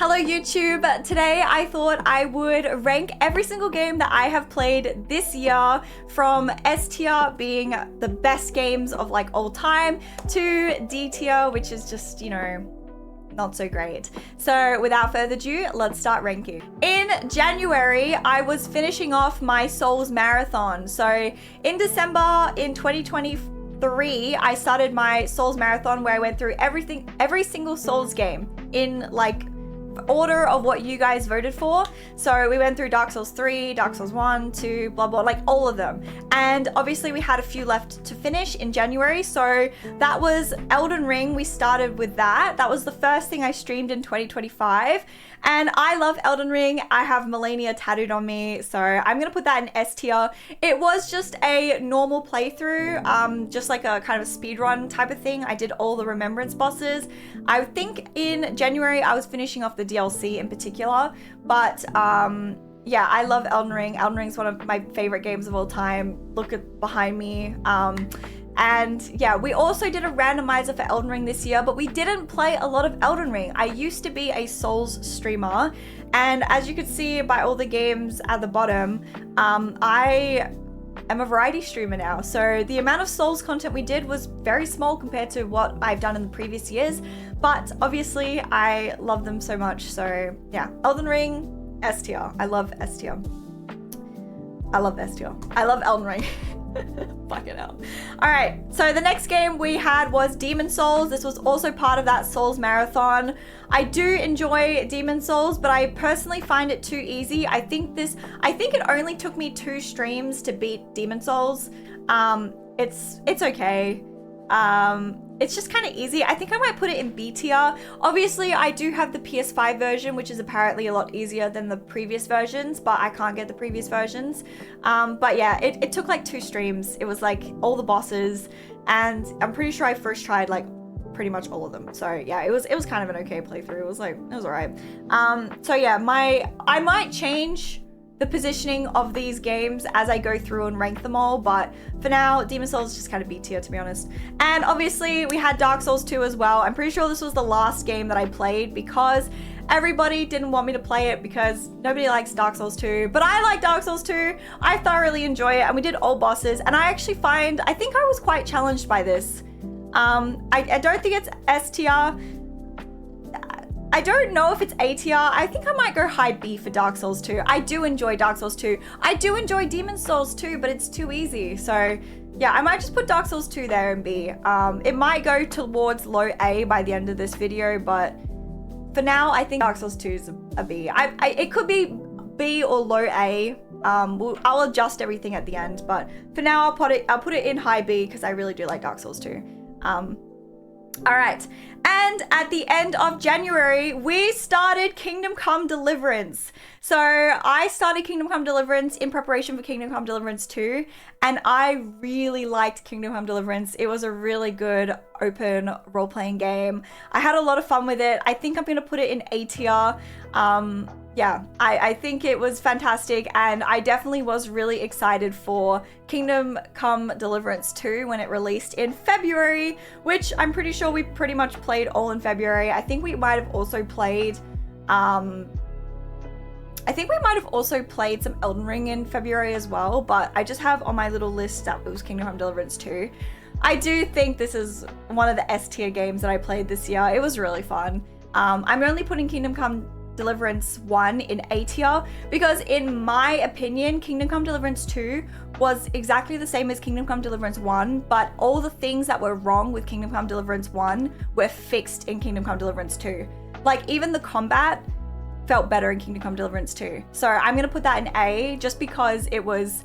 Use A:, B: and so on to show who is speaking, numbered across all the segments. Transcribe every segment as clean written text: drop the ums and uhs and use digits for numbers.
A: Hello YouTube! Today I thought I would rank every single game that I have played this year, from S tier being the best games of like all time to D tier, which is just, you know, not so great. So without further ado, let's start ranking. In January, I was finishing off my Souls marathon. So in December in 2023, I started my Souls marathon where I went through every single Souls game in like order of what you guys voted for. So we went through Dark Souls 3, Dark Souls 1, 2, blah blah, like all of them. And obviously we had a few left to finish in January. So that was Elden Ring. We started with that. That was the first thing I streamed in 2025. And I love Elden Ring. I have Melania tattooed on me, so I'm gonna put that in S tier. It was just a normal playthrough, just like a kind of speedrun type of thing. I did all the Remembrance bosses. I think in January I was finishing off the DLC in particular, but yeah, I love Elden Ring. Elden Ring is one of my favorite games of all time. Look at behind me. And yeah, we also did a randomizer for Elden Ring this year, but we didn't play a lot of Elden Ring. I used to be a Souls streamer, and as you can see by all the games at the bottom, I am a variety streamer now. So the amount of Souls content we did was very small compared to what I've done in the previous years, but obviously I love them so much. So yeah, Elden Ring, S tier. I love S tier. I love S tier. I love Elden Ring. Fucking hell. Alright, so the next game we had was Demon Souls. This was also part of that Souls marathon. I do enjoy Demon Souls, but I personally find it too easy. I think it only took me 2 streams to beat Demon Souls. It's okay. It's just kind of easy. I think I might put it in B tier. Obviously, I do have the PS5 version, which is apparently a lot easier than the previous versions, but I can't get the previous versions. But yeah, it took like 2 streams. It was like all the bosses, and I'm pretty sure I first tried like pretty much all of them. So yeah, it was kind of an okay playthrough. It was alright. So yeah, I might change the positioning of these games as I go through and rank them all, but for now, Demon Souls is just kind of B tier, to be honest. And obviously we had Dark Souls 2 as well. I'm pretty sure this was the last game that I played because everybody didn't want me to play it because nobody likes Dark Souls 2, but I like Dark Souls 2. I thoroughly enjoy it, and we did all bosses, and I think I was quite challenged by this. I don't think it's S tier. I don't know if it's A tier. I think I might go high B for Dark Souls 2. I do enjoy Dark Souls 2. I do enjoy Demon Souls 2, but it's too easy. So yeah, I might just put Dark Souls 2 there in B. It might go towards low A by the end of this video, but for now, I think Dark Souls 2 is a B. It could be B or low A. I'll adjust everything at the end, but for now, I'll put it in high B because I really do like Dark Souls 2. All right, and at the end of January, we started Kingdom Come Deliverance. So I started Kingdom Come Deliverance in preparation for Kingdom Come Deliverance 2, and I really liked Kingdom Come Deliverance. It was a really good open role-playing game. I had a lot of fun with it. I think I'm gonna put it in A tier. Yeah, I think it was fantastic, and I definitely was really excited for Kingdom Come Deliverance 2 when it released in February, which I'm pretty sure we pretty much played all in February. I think we might have also played, some Elden Ring in February as well, but I just have on my little list that it was Kingdom Come Deliverance 2. I do think this is one of the S tier games that I played this year. It was really fun. I'm only putting Kingdom Come Deliverance 1 in A tier because in my opinion, Kingdom Come Deliverance 2 was exactly the same as Kingdom Come Deliverance 1, but all the things that were wrong with Kingdom Come Deliverance 1 were fixed in Kingdom Come Deliverance 2. Like even the combat felt better in Kingdom Come Deliverance 2. So I'm gonna put that in A just because it was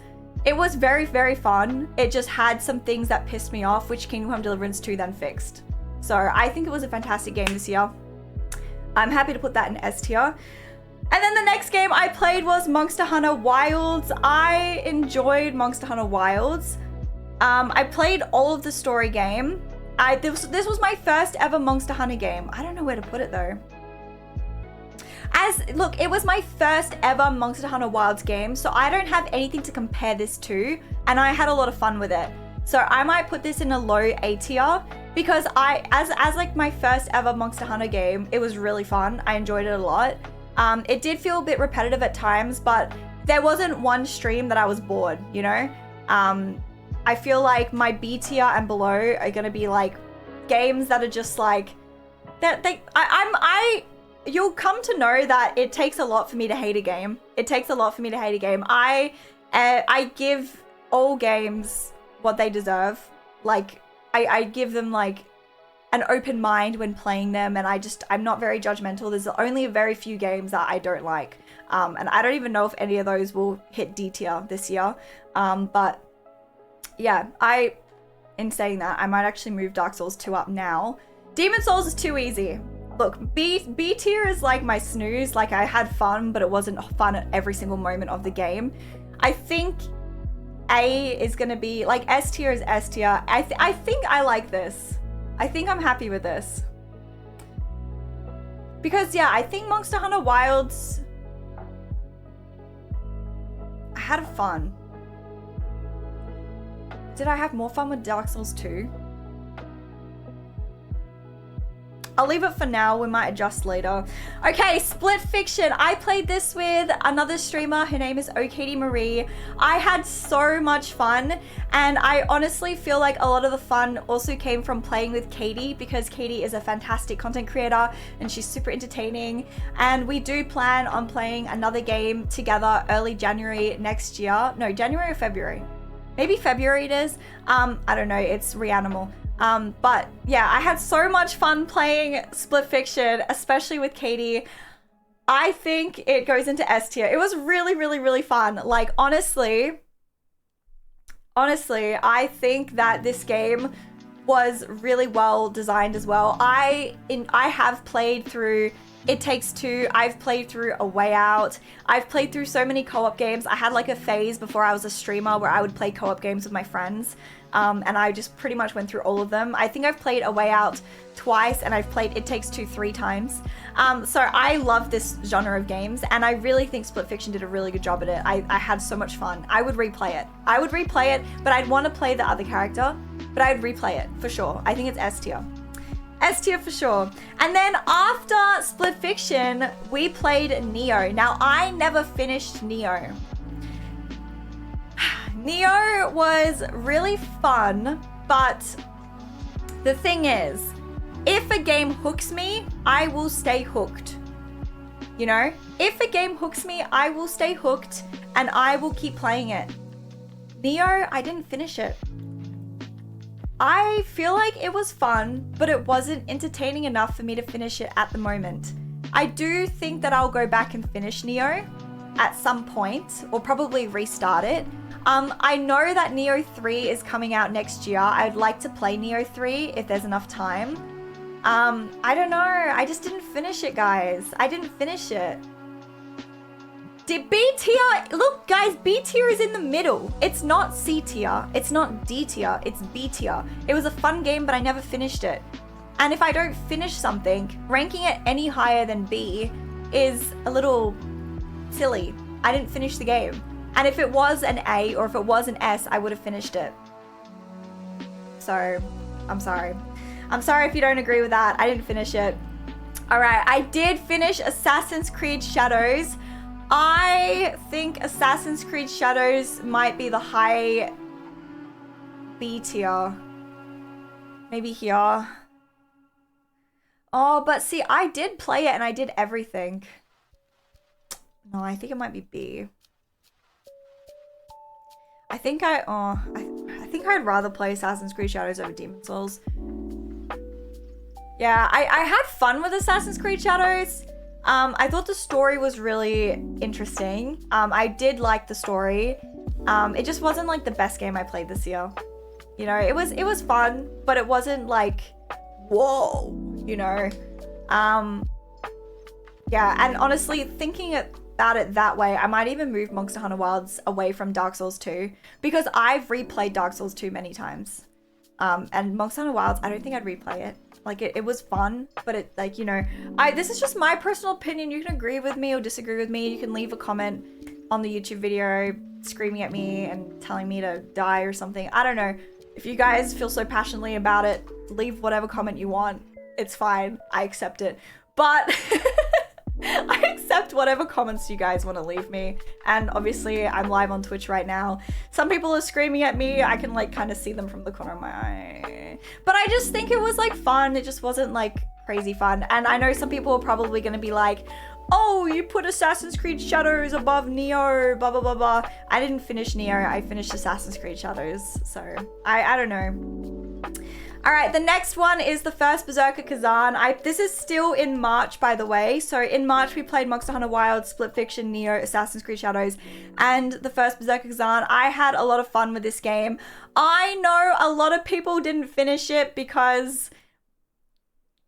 A: very, very fun. It just had some things that pissed me off, which Kingdom Come Deliverance 2 then fixed. So I think it was a fantastic game this year. I'm happy to put that in S tier. And then the next game I played was Monster Hunter Wilds. I enjoyed Monster Hunter Wilds. I played all of the story game. This was my first ever Monster Hunter game. I don't know where to put it though. Look, it was my first ever Monster Hunter Wilds game, so I don't have anything to compare this to, and I had a lot of fun with it. So I might put this in a low A tier because as like my first ever Monster Hunter game, it was really fun. I enjoyed it a lot. It did feel a bit repetitive at times, but there wasn't one stream that I was bored, you know? I feel like my B tier and below are gonna be like games that are just like, you'll come to know that it takes a lot for me to hate a game. It takes a lot for me to hate a game. I give all games what they deserve. Like, I give them like an open mind when playing them, and I'm not very judgmental. There's only a very few games that I don't like. And I don't even know if any of those will hit D tier this year. But yeah, in saying that, I might actually move Dark Souls 2 up now. Demon Souls is too easy. Look, B tier is like my snooze. Like, I had fun, but it wasn't fun at every single moment of the game. I think A is gonna be, like, S tier is S tier. I think I like this. I think I'm happy with this. Because, yeah, I think Monster Hunter Wilds, I had fun. Did I have more fun with Dark Souls 2? I'll leave it for now. We might adjust later. Okay, Split Fiction. I played this with another streamer. Her name is OKD Marie. I had so much fun, and I honestly feel like a lot of the fun also came from playing with Katie, because Katie is a fantastic content creator and she's super entertaining. And we do plan on playing another game together early January next year. No, January or February. Maybe February it is. I don't know. It's Reanimal. But yeah, I had so much fun playing Split Fiction, especially with Katie. I think it goes into S tier. It was really, really, really fun. Like, honestly, I think that this game was really well designed as well. I have played through It Takes Two. I've played through A Way Out. I've played through so many co-op games. I had like a phase before I was a streamer where I would play co-op games with my friends. And I just pretty much went through all of them. I think I've played A Way Out twice, and I've played It Takes Two 3 times. So I love this genre of games, and I really think Split Fiction did a really good job at it. I had so much fun. I would replay it. But I'd want to play the other character, but I'd replay it for sure. I think it's S tier. S tier for sure. And then after Split Fiction, we played Nioh. Now, I never finished Nioh. Nioh was really fun, but the thing is, if a game hooks me, I will stay hooked. You know? If a game hooks me, I will stay hooked, and I will keep playing it. Nioh, I didn't finish it. I feel like it was fun, but it wasn't entertaining enough for me to finish it at the moment. I do think that I'll go back and finish Nioh at some point, or probably restart it. I know that Nioh 3 is coming out next year. I'd like to play Nioh 3 if there's enough time. I don't know. I just didn't finish it, guys. I didn't finish it. Did B tier? Look, guys, B tier is in the middle. It's not C tier. It's not D tier. It's B tier. It was a fun game, but I never finished it. And if I don't finish something, ranking it any higher than B is a little silly. I didn't finish the game. And if it was an A or if it was an S, I would have finished it. So, I'm sorry. I'm sorry if you don't agree with that. I didn't finish it. All right, I did finish Assassin's Creed Shadows. I think Assassin's Creed Shadows might be the high B tier. Maybe here. Oh, but see, I did play it and I did everything. No, I think it might be B. I think I'd rather play Assassin's Creed Shadows over Demon Souls. Yeah, I had fun with Assassin's Creed Shadows. I thought the story was really interesting. I did like the story. It just wasn't like the best game I played this year. You know, it was fun, but it wasn't like, whoa, you know. Yeah, and honestly, thinking about it that way, I might even move Monster Hunter Wilds away from Dark Souls 2, because I've replayed Dark Souls 2 many times. And Monster Hunter Wilds, I don't think I'd replay it. Like, it was fun, but it, like, you know, this is just my personal opinion. You can agree with me or disagree with me. You can leave a comment on the YouTube video screaming at me and telling me to die or something. I don't know. If you guys feel so passionately about it, leave whatever comment you want. It's fine. I accept it. But I accept whatever comments you guys want to leave me. And obviously I'm live on Twitch right now. Some people are screaming at me. I can like kind of see them from the corner of my eye. But I just think it was like fun. It just wasn't like crazy fun. And I know some people are probably going to be like, oh, you put Assassin's Creed Shadows above Neo, blah, blah, blah, blah. I didn't finish Neo. I finished Assassin's Creed Shadows. So I don't know. All right, the next one is the first Berserker Kazan. This is still in March, by the way. So in March, we played Monster Hunter Wilds, Split Fiction, Neo, Assassin's Creed Shadows, and the first Berserker Kazan. I had a lot of fun with this game. I know a lot of people didn't finish it because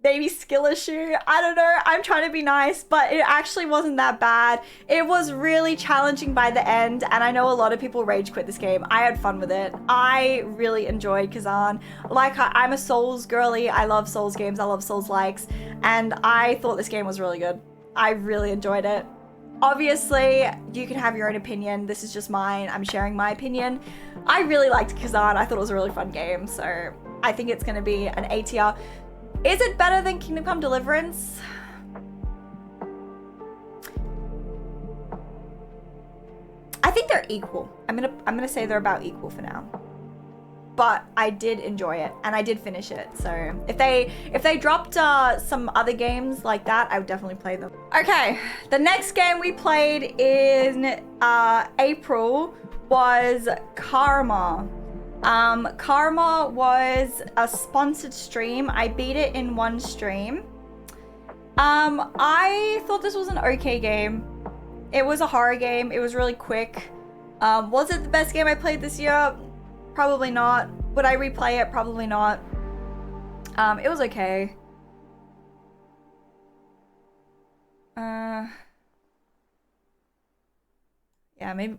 A: maybe skill issue. I don't know. I'm trying to be nice, but it actually wasn't that bad. It was really challenging by the end, and I know a lot of people rage quit this game. I had fun with it. I really enjoyed Kazan. Like, I'm a Souls girly. I love Souls games. I love Souls likes, and I thought this game was really good. I really enjoyed it. Obviously, you can have your own opinion. This is just mine. I'm sharing my opinion. I really liked Kazan. I thought it was a really fun game, so I think it's going to be an A tier. Is it better than Kingdom Come Deliverance? I think they're equal. I'm gonna say they're about equal for now. But I did enjoy it and I did finish it. So if they dropped some other games like that, I would definitely play them. Okay, the next game we played in April was Karma. Karma was a sponsored stream. I beat it in one stream. I thought this was an okay game. It was a horror game. It was really quick. Was it the best game I played this year? Probably not. Would I replay it? Probably not. It was okay. Yeah,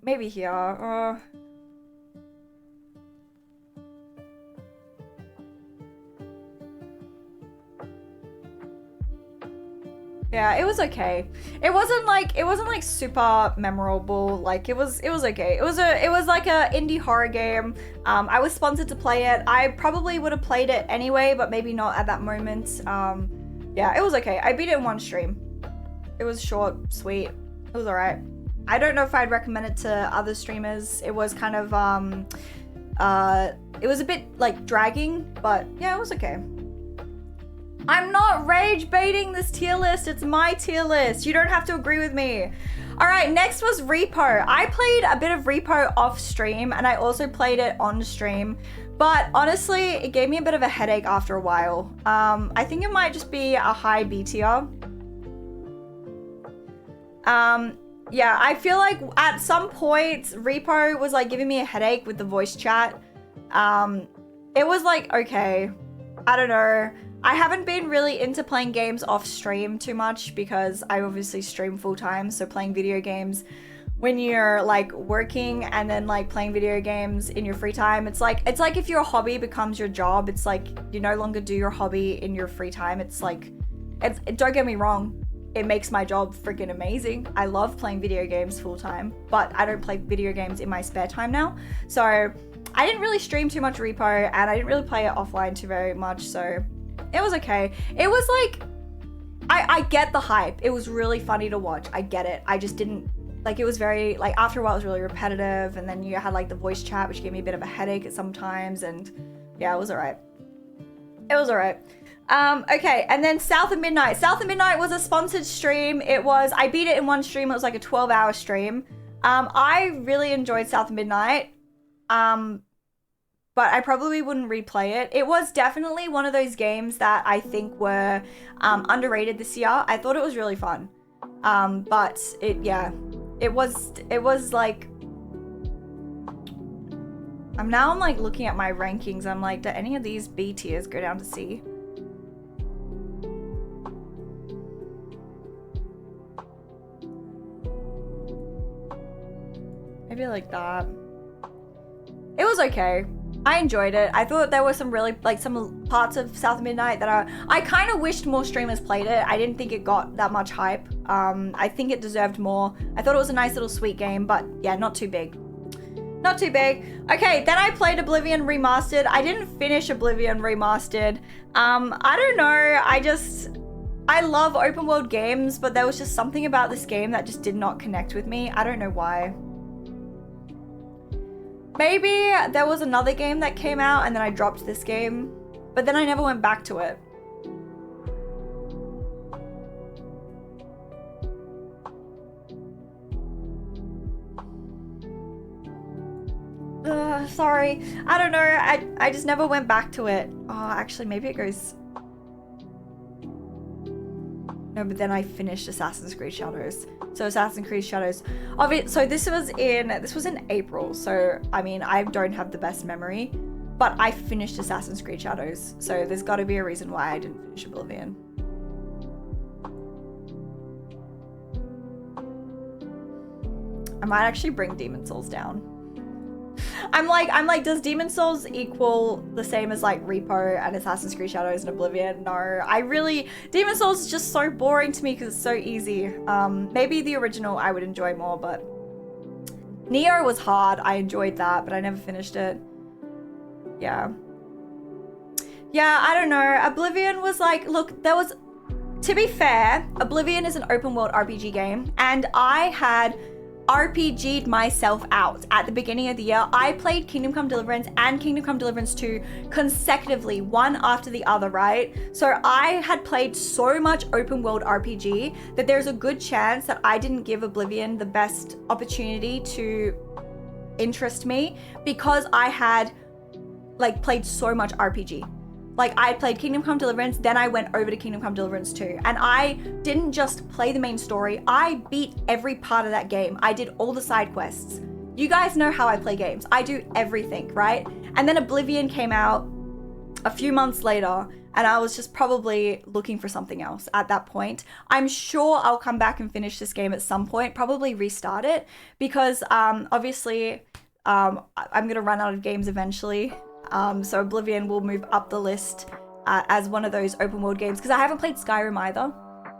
A: maybe here. Yeah, it was okay. It wasn't like super memorable. Like it was okay. It was like a indie horror game. I was sponsored to play it. I probably would have played it anyway, but maybe not at that moment. Yeah, it was okay. I beat it in one stream. It was short, sweet. It was alright. I don't know if I'd recommend it to other streamers. It was kind of it was a bit like dragging, but yeah, it was okay. I'm not rage baiting this tier list. It's my tier list. You don't have to agree with me. All right, next was Repo. I played a bit of Repo off stream and I also played it on stream. But honestly, it gave me a bit of a headache after a while. I think it might just be a high B tier. Yeah, I feel like at some point, Repo was like giving me a headache with the voice chat. It was like, okay, I don't know. I haven't been really into playing games off stream too much because I obviously stream full time. So playing video games when you're like working and then like playing video games in your free time, it's like if your hobby becomes your job, it's like you no longer do your hobby in your free time. It's like, don't get me wrong, it makes my job freaking amazing. I love playing video games full time, but I don't play video games in my spare time now. So I didn't really stream too much Repo and I didn't really play it offline too very much. So it was okay. It was like, I get the hype. It was really funny to watch. I get it. I just didn't, like, it was very, like, after a while it was really repetitive, and then you had like the voice chat, which gave me a bit of a headache at some times, and yeah, it was alright. It was alright. Okay, and then South of Midnight. South of Midnight was a sponsored stream. I beat it in one stream. It was like a 12-hour stream. I really enjoyed South of Midnight. But I probably wouldn't replay it. It was definitely one of those games that I think were underrated this year. I thought it was really fun. But it was like, I'm like looking at my rankings. I'm like, do any of these B tiers go down to C? Maybe like that. It was okay. I enjoyed it. I thought there were some really, like, some parts of South of Midnight that I kind of wished more streamers played it. I didn't think it got that much hype. I think it deserved more. I thought it was a nice little sweet game, but yeah, not too big. Not too big. Okay, then I played Oblivion Remastered. I didn't finish Oblivion Remastered. I don't know. I love open world games, but there was just something about this game that just did not connect with me. I don't know why. Maybe there was another game that came out and then I dropped this game, but then I never went back to it. Sorry. I don't know. I just never went back to it. Oh, actually, maybe it goes... No, but then I finished Assassin's Creed Shadows. So Assassin's Creed Shadows of it. So this was in April. So I mean, I don't have the best memory, but I finished Assassin's Creed Shadows. So there's got to be a reason why I didn't finish Oblivion. I might actually bring Demon Souls down. I'm like, does Demon Souls equal the same as like Repo and Assassin's Creed Shadows and Oblivion? No, Demon Souls is just so boring to me because it's so easy. Maybe the original I would enjoy more, but Neo was hard. I enjoyed that, but I never finished it. Yeah, I don't know. Oblivion was like, look, to be fair, Oblivion is an open world RPG game, and I had RPG'd myself out at the beginning of the year. I played Kingdom Come Deliverance and Kingdom Come Deliverance 2 consecutively, one after the other, right? So I had played so much open world RPG that there's a good chance that I didn't give Oblivion the best opportunity to interest me because I had like played so much RPG. Like I played Kingdom Come Deliverance, then I went over to Kingdom Come Deliverance 2. And I didn't just play the main story, I beat every part of that game. I did all the side quests. You guys know how I play games. I do everything, right? And then Oblivion came out a few months later, and I was just probably looking for something else at that point. I'm sure I'll come back and finish this game at some point, probably restart it, because obviously I'm gonna run out of games eventually. So Oblivion will move up the list as one of those open world games because I haven't played Skyrim either.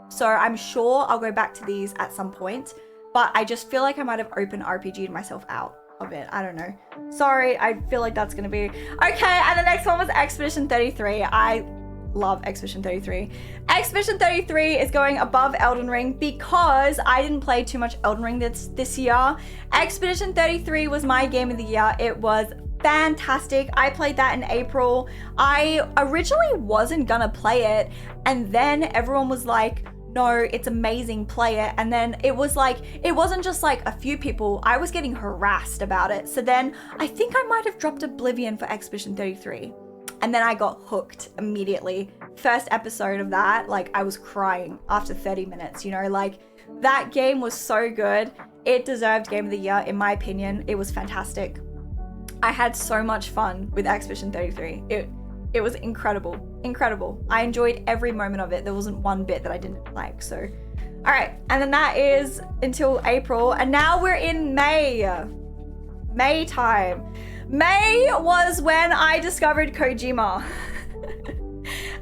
A: So I'm sure I'll go back to these at some point, but I just feel like I might have open RPG'd myself out of it. I don't know. Sorry, I feel like that's gonna be... Okay, and the next one was Expedition 33. I love Expedition 33. Expedition 33 is going above Elden Ring because I didn't play too much Elden Ring this year. Expedition 33 was my game of the year. It was fantastic. I played that in April. I originally wasn't gonna play it, and then everyone was like, no, it's amazing, play it. And then it was like, it wasn't just like a few people, I was getting harassed about it. So then I think I might have dropped Oblivion for Expedition 33. And then I got hooked immediately. First episode of that, like I was crying after 30 minutes, you know, like that game was so good. It deserved Game of the Year, in my opinion. It was fantastic. I had so much fun with Expedition 33. It was incredible. I enjoyed every moment of it. There wasn't one bit that I didn't like, so. All right, and then that is until April, and now we're in May. May time. May was when I discovered Kojima.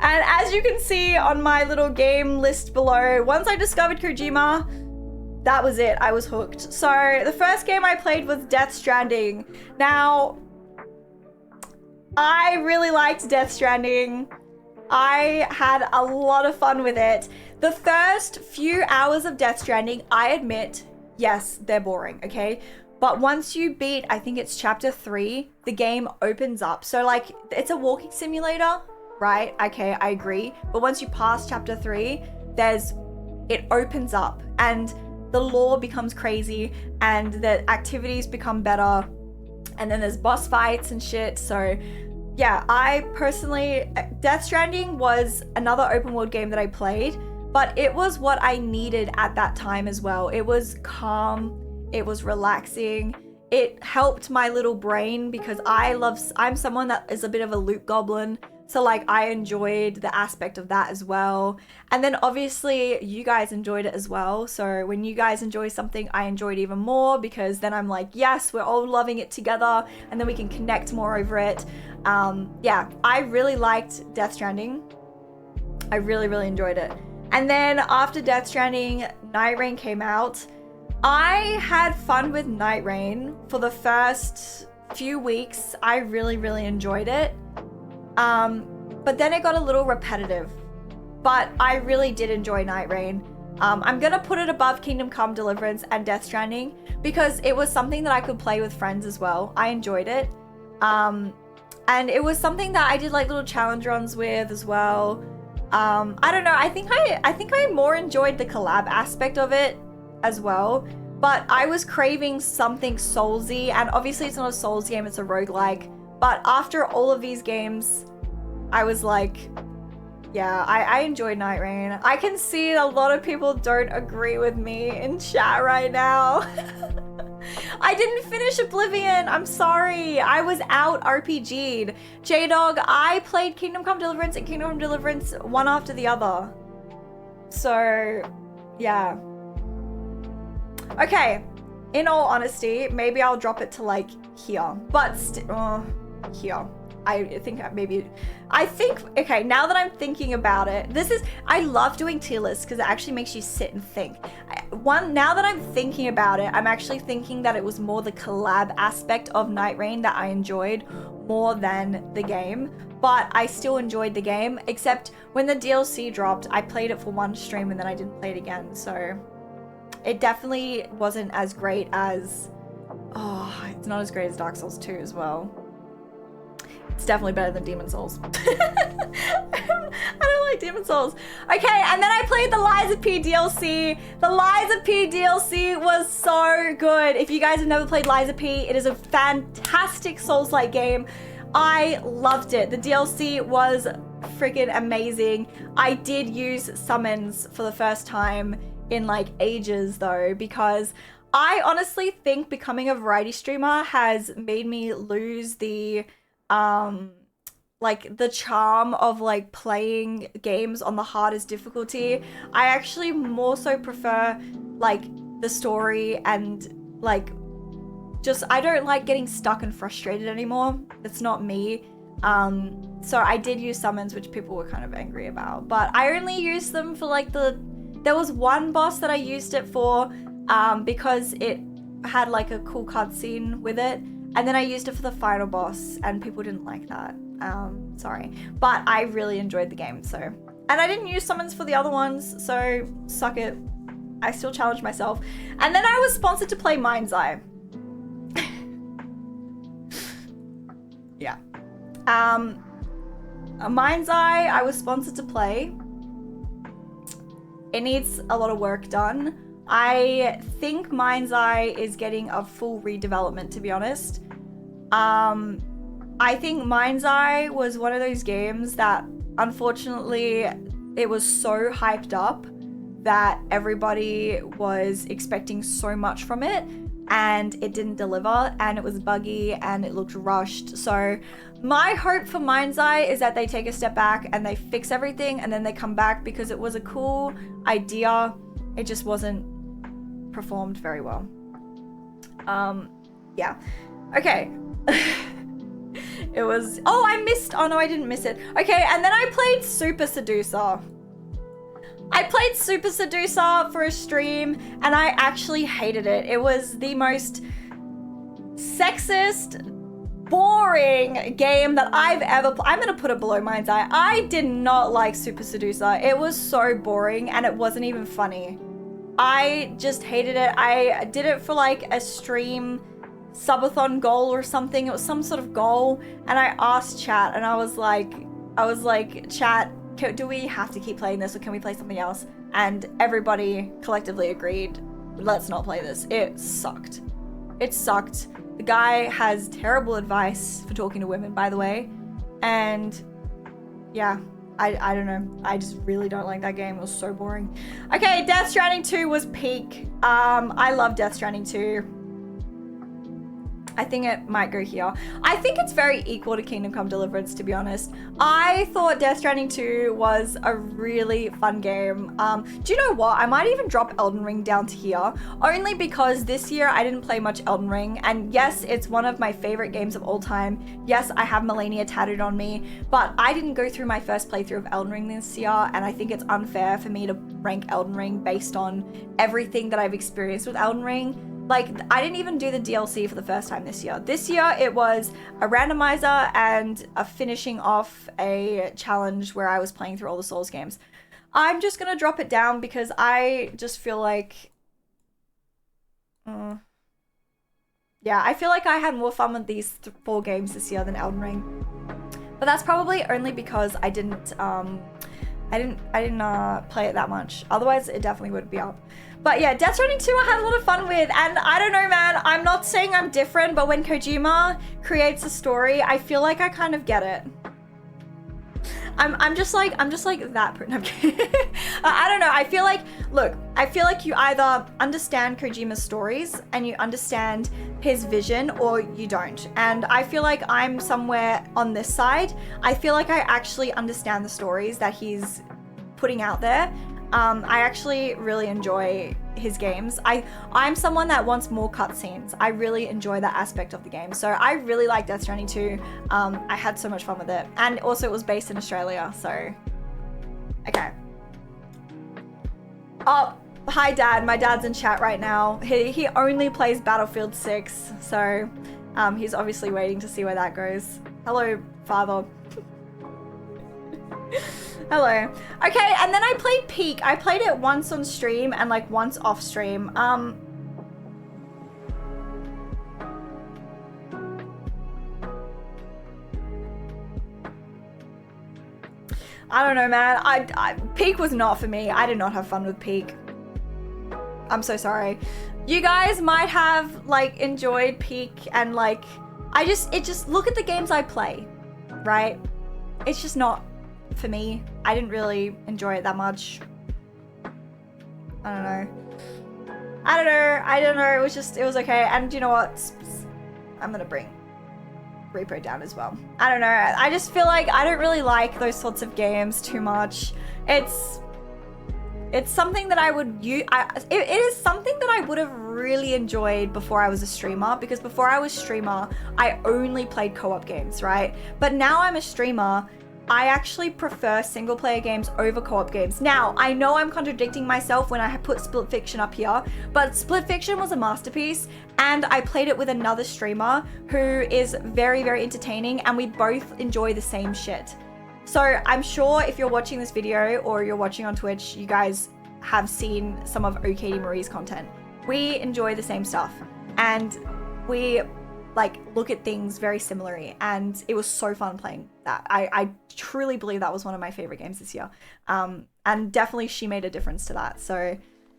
A: And as you can see on my little game list below, once I discovered Kojima, that was it. I was hooked. So the first game I played was Death Stranding. Now, I really liked Death Stranding. I had a lot of fun with it. The first few hours of Death Stranding, I admit, yes, they're boring, okay? But once you beat, I think it's chapter 3, the game opens up. So like, it's a walking simulator, right? Okay, I agree. But once you pass chapter 3, it opens up and the lore becomes crazy and the activities become better. And then there's boss fights and shit. So yeah, I personally, Death Stranding was another open world game that I played, but it was what I needed at that time as well. It was calm, it was relaxing. It helped my little brain because I'm someone that is a bit of a loot goblin. So like I enjoyed the aspect of that as well. And then obviously you guys enjoyed it as well. So when you guys enjoy something, I enjoyed even more because then I'm like, yes, we're all loving it together and then we can connect more over it. Yeah, I really liked Death Stranding. I really, really enjoyed it. And then after Death Stranding, Night Rain came out. I had fun with Night Rain for the first few weeks. I really, really enjoyed it. But then it got a little repetitive. But I really did enjoy Night Rain. I'm gonna put it above Kingdom Come Deliverance and Death Stranding because it was something that I could play with friends as well. I enjoyed it. And it was something that I did like little challenge runs with as well. I don't know. I think I more enjoyed the collab aspect of it as well. But I was craving something Soulsy, and obviously it's not a Souls game, it's a roguelike. But after all of these games, I was like, yeah, I enjoyed Night Rain. I can see a lot of people don't agree with me in chat right now. I didn't finish Oblivion. I'm sorry. I was out RPG'd. J-Dog, I played Kingdom Come Deliverance and Kingdom Come Deliverance one after the other. So, yeah. Okay. In all honesty, maybe I'll drop it to like here. But here. I think, okay, now that I'm thinking about it, I love doing tier lists because it actually makes you sit and think. Now that I'm thinking about it, I'm actually thinking that it was more the collab aspect of Night Rain that I enjoyed more than the game. But I still enjoyed the game, except when the DLC dropped, I played it for one stream and then I didn't play it again. So it definitely wasn't as great as, it's not as great as Dark Souls 2 as well. It's definitely better than Demon Souls. I don't like Demon Souls. Okay, and then I played the Lies of P DLC. The Lies of P DLC was so good. If you guys have never played Lies of P, it is a fantastic Souls-like game. I loved it. The DLC was freaking amazing. I did use summons for the first time in like ages though, because I honestly think becoming a variety streamer has made me lose the like the charm of like playing games on the hardest difficulty. I actually more so prefer like the story and like just I don't like getting stuck and frustrated anymore. It's not me. So I did use summons, which people were kind of angry about, but I only used them for like there was one boss that I used it for because it had like a cool cutscene with it. And then I used it for the final boss and people didn't like that. Sorry. But I really enjoyed the game, so. And I didn't use summons for the other ones, so suck it. I still challenged myself. And then I was sponsored to play Mind's Eye. Yeah. Mind's Eye, I was sponsored to play. It needs a lot of work done. I think Mind's Eye is getting a full redevelopment, to be honest. I think Mind's Eye was one of those games that, unfortunately, it was so hyped up that everybody was expecting so much from it, and it didn't deliver, and it was buggy, and it looked rushed. So my hope for Mind's Eye is that they take a step back and they fix everything, and then they come back, because it was a cool idea. It just wasn't performed very well. Yeah. Okay. It was, oh no, I didn't miss it. Okay, and then I played Super Seducer. I played Super Seducer for a stream and I actually hated it. It was the most sexist, boring game that I've ever played. I'm gonna put it below Mind's Eye. I did not like Super Seducer. It was so boring and it wasn't even funny. I just hated it. I did it for like a stream subathon goal or something. It was some sort of goal, and I asked chat and I was like, chat, do we have to keep playing this or can we play something else? And everybody collectively agreed, let's not play this. It sucked. It sucked. The guy has terrible advice for talking to women, by the way. And yeah, I don't know. I just really don't like that game. It was so boring. Okay, Death Stranding 2 was peak. I love Death Stranding 2. I think it might go here. I think it's very equal to Kingdom Come Deliverance, to be honest. I thought Death Stranding 2 was a really fun game. Do you know what? I might even drop Elden Ring down to here, only because this year I didn't play much Elden Ring. And yes, it's one of my favorite games of all time. Yes, I have Melania tattooed on me, but I didn't go through my first playthrough of Elden Ring this year, and I think it's unfair for me to rank Elden Ring based on everything that I've experienced with Elden Ring. Like, I didn't even do the DLC for the first time this year. This year, it was a randomizer and a finishing off a challenge where I was playing through all the Souls games. I'm just gonna drop it down because I just feel like... yeah, I feel like I had more fun with these 4 games this year than Elden Ring. But that's probably only because I didn't play it that much. Otherwise, it definitely would be up. But yeah, Death Stranding 2 I had a lot of fun with, and I don't know, man, I'm not saying I'm different, but when Kojima creates a story, I feel like I kind of get it. I'm just like that. No, I'm kidding. I don't know. I feel like, look, I feel like you either understand Kojima's stories and you understand his vision, or you don't. And I feel like I'm somewhere on this side. I feel like I actually understand the stories that he's putting out there. I actually really enjoy his games. I'm someone that wants more cutscenes. I really enjoy that aspect of the game. So I really like Death Stranding 2. I had so much fun with it. And also it was based in Australia, so... Okay. Oh, hi Dad. My dad's in chat right now. He only plays Battlefield 6, so he's obviously waiting to see where that goes. Hello, Father. Hello. Okay, and then I played Peak. I played it once on stream and like once off stream. I don't know, man. Peak was not for me. I did not have fun with Peak. I'm so sorry. You guys might have like enjoyed Peak, and like it just look at the games I play, right? It's just not for me. I didn't really enjoy it that much. I don't know. It was okay. And you know what? I'm gonna bring Repo down as well. I don't know. I just feel like I don't really like those sorts of games too much. It's something that I would use. It is something that I would have really enjoyed before I was a streamer, because before I was streamer, I only played co-op games, right? But now I'm a streamer. I actually prefer single player games over co-op games. Now, I know I'm contradicting myself when I put Split Fiction up here, but Split Fiction was a masterpiece, and I played it with another streamer who is very, very entertaining, and we both enjoy the same shit. So I'm sure if you're watching this video or you're watching on Twitch, you guys have seen some of OKD Marie's content. We enjoy the same stuff, and we like look at things very similarly, and it was so fun playing that. I truly believe that was one of my favorite games this year, and definitely she made a difference to that. So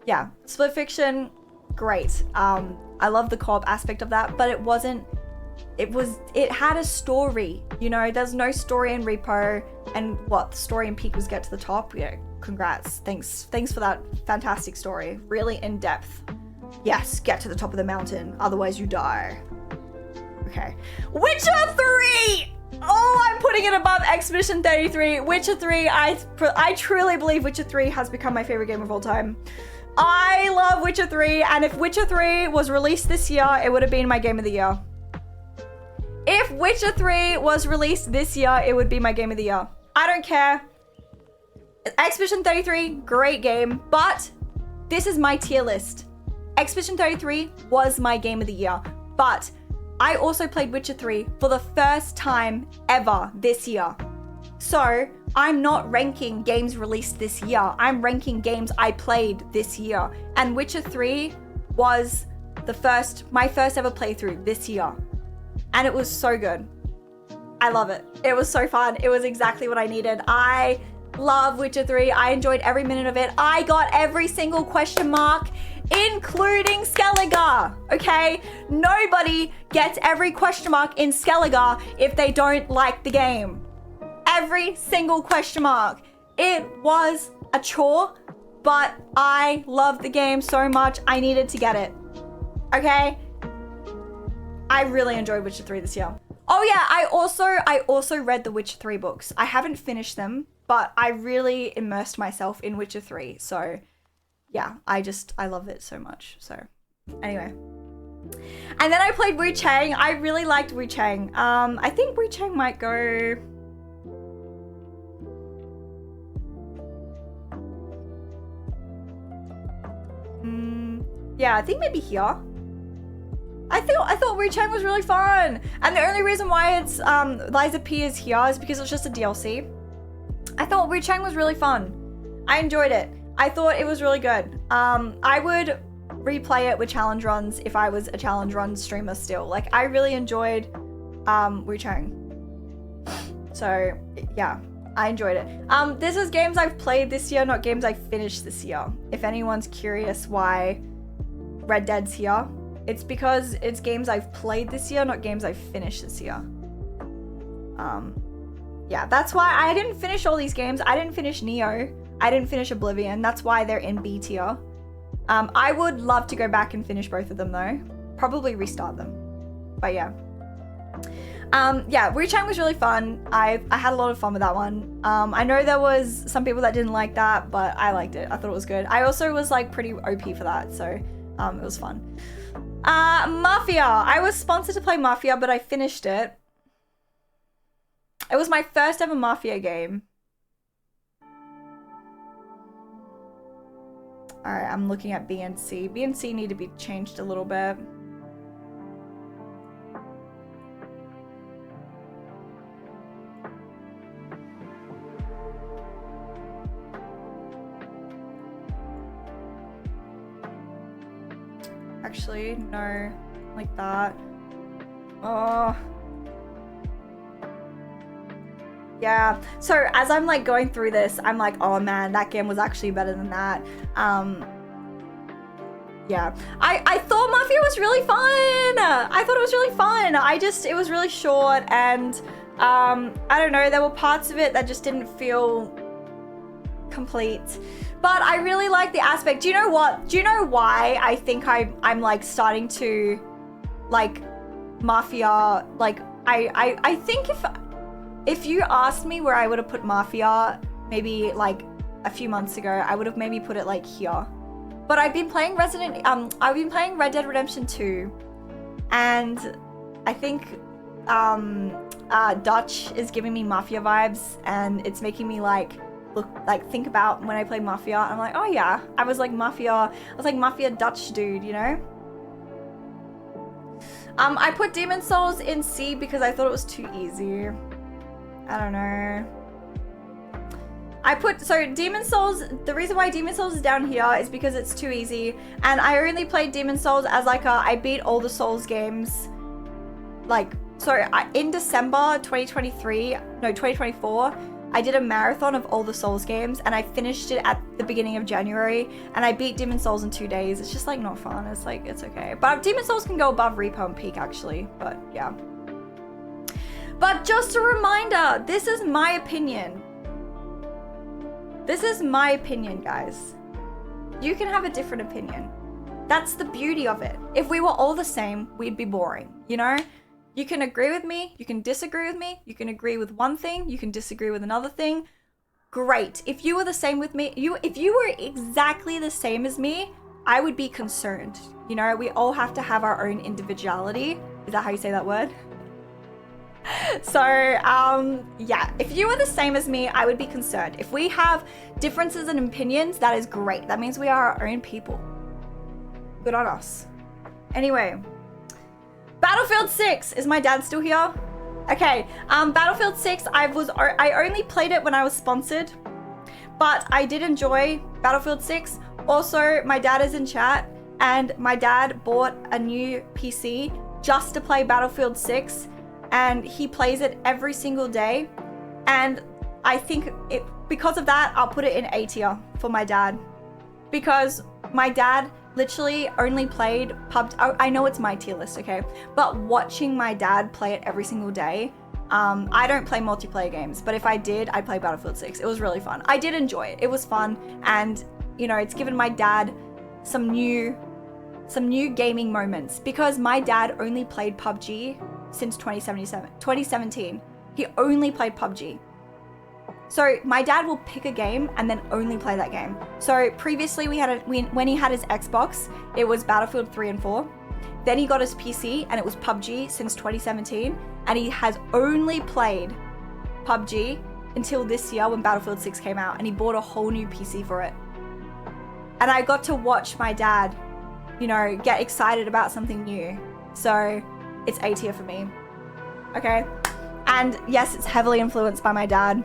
A: yeah, Split Fiction, great. I love the co-op aspect of that, but it had a story, you know. There's no story in Repo, and what the story in Peak was get to the top. Yeah, congrats, thanks for that fantastic story, really in depth. Yes, get to the top of the mountain, otherwise you die. Okay. Witcher 3! Oh, I'm putting it above Expedition 33. Witcher 3, I truly believe Witcher 3 has become my favorite game of all time. I love Witcher 3, and if Witcher 3 was released this year, it would have been my game of the year. If Witcher 3 was released this year, it would be my game of the year. I don't care. Expedition 33, great game, but this is my tier list. Expedition 33 was my game of the year, but I also played Witcher 3 for the first time ever this year. So I'm not ranking games released this year. I'm ranking games I played this year. And Witcher 3 was my first ever playthrough this year. And it was so good. I love it. It was so fun. It was exactly what I needed. I love Witcher 3. I enjoyed every minute of it. I got every single question mark, including Skellige, okay? Nobody gets every question mark in Skellige if they don't like the game. Every single question mark. It was a chore, but I loved the game so much, I needed to get it, okay? I really enjoyed Witcher 3 this year. Oh yeah, I also read the Witcher 3 books. I haven't finished them, but I really immersed myself in Witcher 3. So yeah, I love it so much. So anyway. And then I played Wu Chang. I really liked Wu Chang. I think Wu Chang might go... yeah, I think maybe here. I thought Wu Chang was really fun. And the only reason why it's Liza P is here is because it's just a DLC. I thought Wu Chang was really fun. I enjoyed it. I thought it was really good. I would replay it with challenge runs if I was a challenge run streamer still. Like, I really enjoyed Wu Chang. So yeah, I enjoyed it. This is games I've played this year, not games I finished this year. If anyone's curious why Red Dead's here, it's because it's games I've played this year, not games I've finished this year. Yeah, that's why I didn't finish all these games. I didn't finish Neo. I didn't finish Oblivion. That's why they're in B tier. I would love to go back and finish both of them though. Probably restart them. But yeah. Yeah, Wu Chang was really fun. I had a lot of fun with that one. I know there was some people that didn't like that, but I liked it. I thought it was good. I also was like pretty OP for that, so it was fun. Mafia. I was sponsored to play Mafia, but I finished it. It was my first ever Mafia game. Alright, I'm looking at B and C. B and C need to be changed a little bit. Actually, no, like that. Oh. Yeah, so as I'm like going through this, I'm like, oh man, that game was actually better than that. Yeah, I thought Mafia was really fun. I thought it was really fun. It was really short and I don't know, there were parts of it that just didn't feel complete. But I really like the aspect. Do you know what? Do you know why I think I'm like starting to like Mafia? Like I think if you asked me where I would have put Mafia maybe like a few months ago, I would have maybe put it like here. But I've been playing Red Dead Redemption 2, and I think Dutch is giving me Mafia vibes, and it's making me like think about when I played Mafia. I'm like, oh yeah, I was like Mafia Dutch dude, you know? I put Demon Souls in C because I thought it was too easy. I don't know. So Demon Souls, the reason why Demon Souls is down here is because it's too easy. And I only played Demon Souls as like I beat all the Souls games. Like, so in December 2024, I did a marathon of all the Souls games and I finished it at the beginning of January and I beat Demon Souls in 2 days. It's just like not fun. It's like, it's okay. But Demon Souls can go above Reaper and Peak actually, but yeah. But just a reminder, this is my opinion. This is my opinion, guys. You can have a different opinion. That's the beauty of it. If we were all the same, we'd be boring, you know? You can agree with me, you can disagree with me, you can agree with one thing, you can disagree with another thing. Great. If you were the same with me, if you were exactly the same as me, I would be concerned. You know, we all have to have our own individuality. Is that how you say that word? So, yeah, if you were the same as me, I would be concerned. If we have differences in opinions, that is great. That means we are our own people. Good on us. Anyway, Battlefield 6. Is my dad still here? Okay, Battlefield 6, I only played it when I was sponsored, but I did enjoy Battlefield 6. Also, my dad is in chat, and my dad bought a new PC just to play Battlefield 6. And he plays it every single day. And I think because of that, I'll put it in A tier for my dad. Because my dad literally only played PUBG. I know it's my tier list, okay? But watching my dad play it every single day, I don't play multiplayer games. But if I did, I'd play Battlefield 6. It was really fun. I did enjoy it. It was fun. And, you know, it's given my dad some new some new gaming moments because my dad only played PUBG since 2017. He only played PUBG. So my dad will pick a game and then only play that game. So previously when he had his Xbox, it was Battlefield 3 and 4. Then he got his PC and it was PUBG since 2017. And he has only played PUBG until this year when Battlefield 6 came out, and he bought a whole new PC for it. And I got to watch my dad, you know, get excited about something new. So it's A tier for me. Okay. And yes, it's heavily influenced by my dad.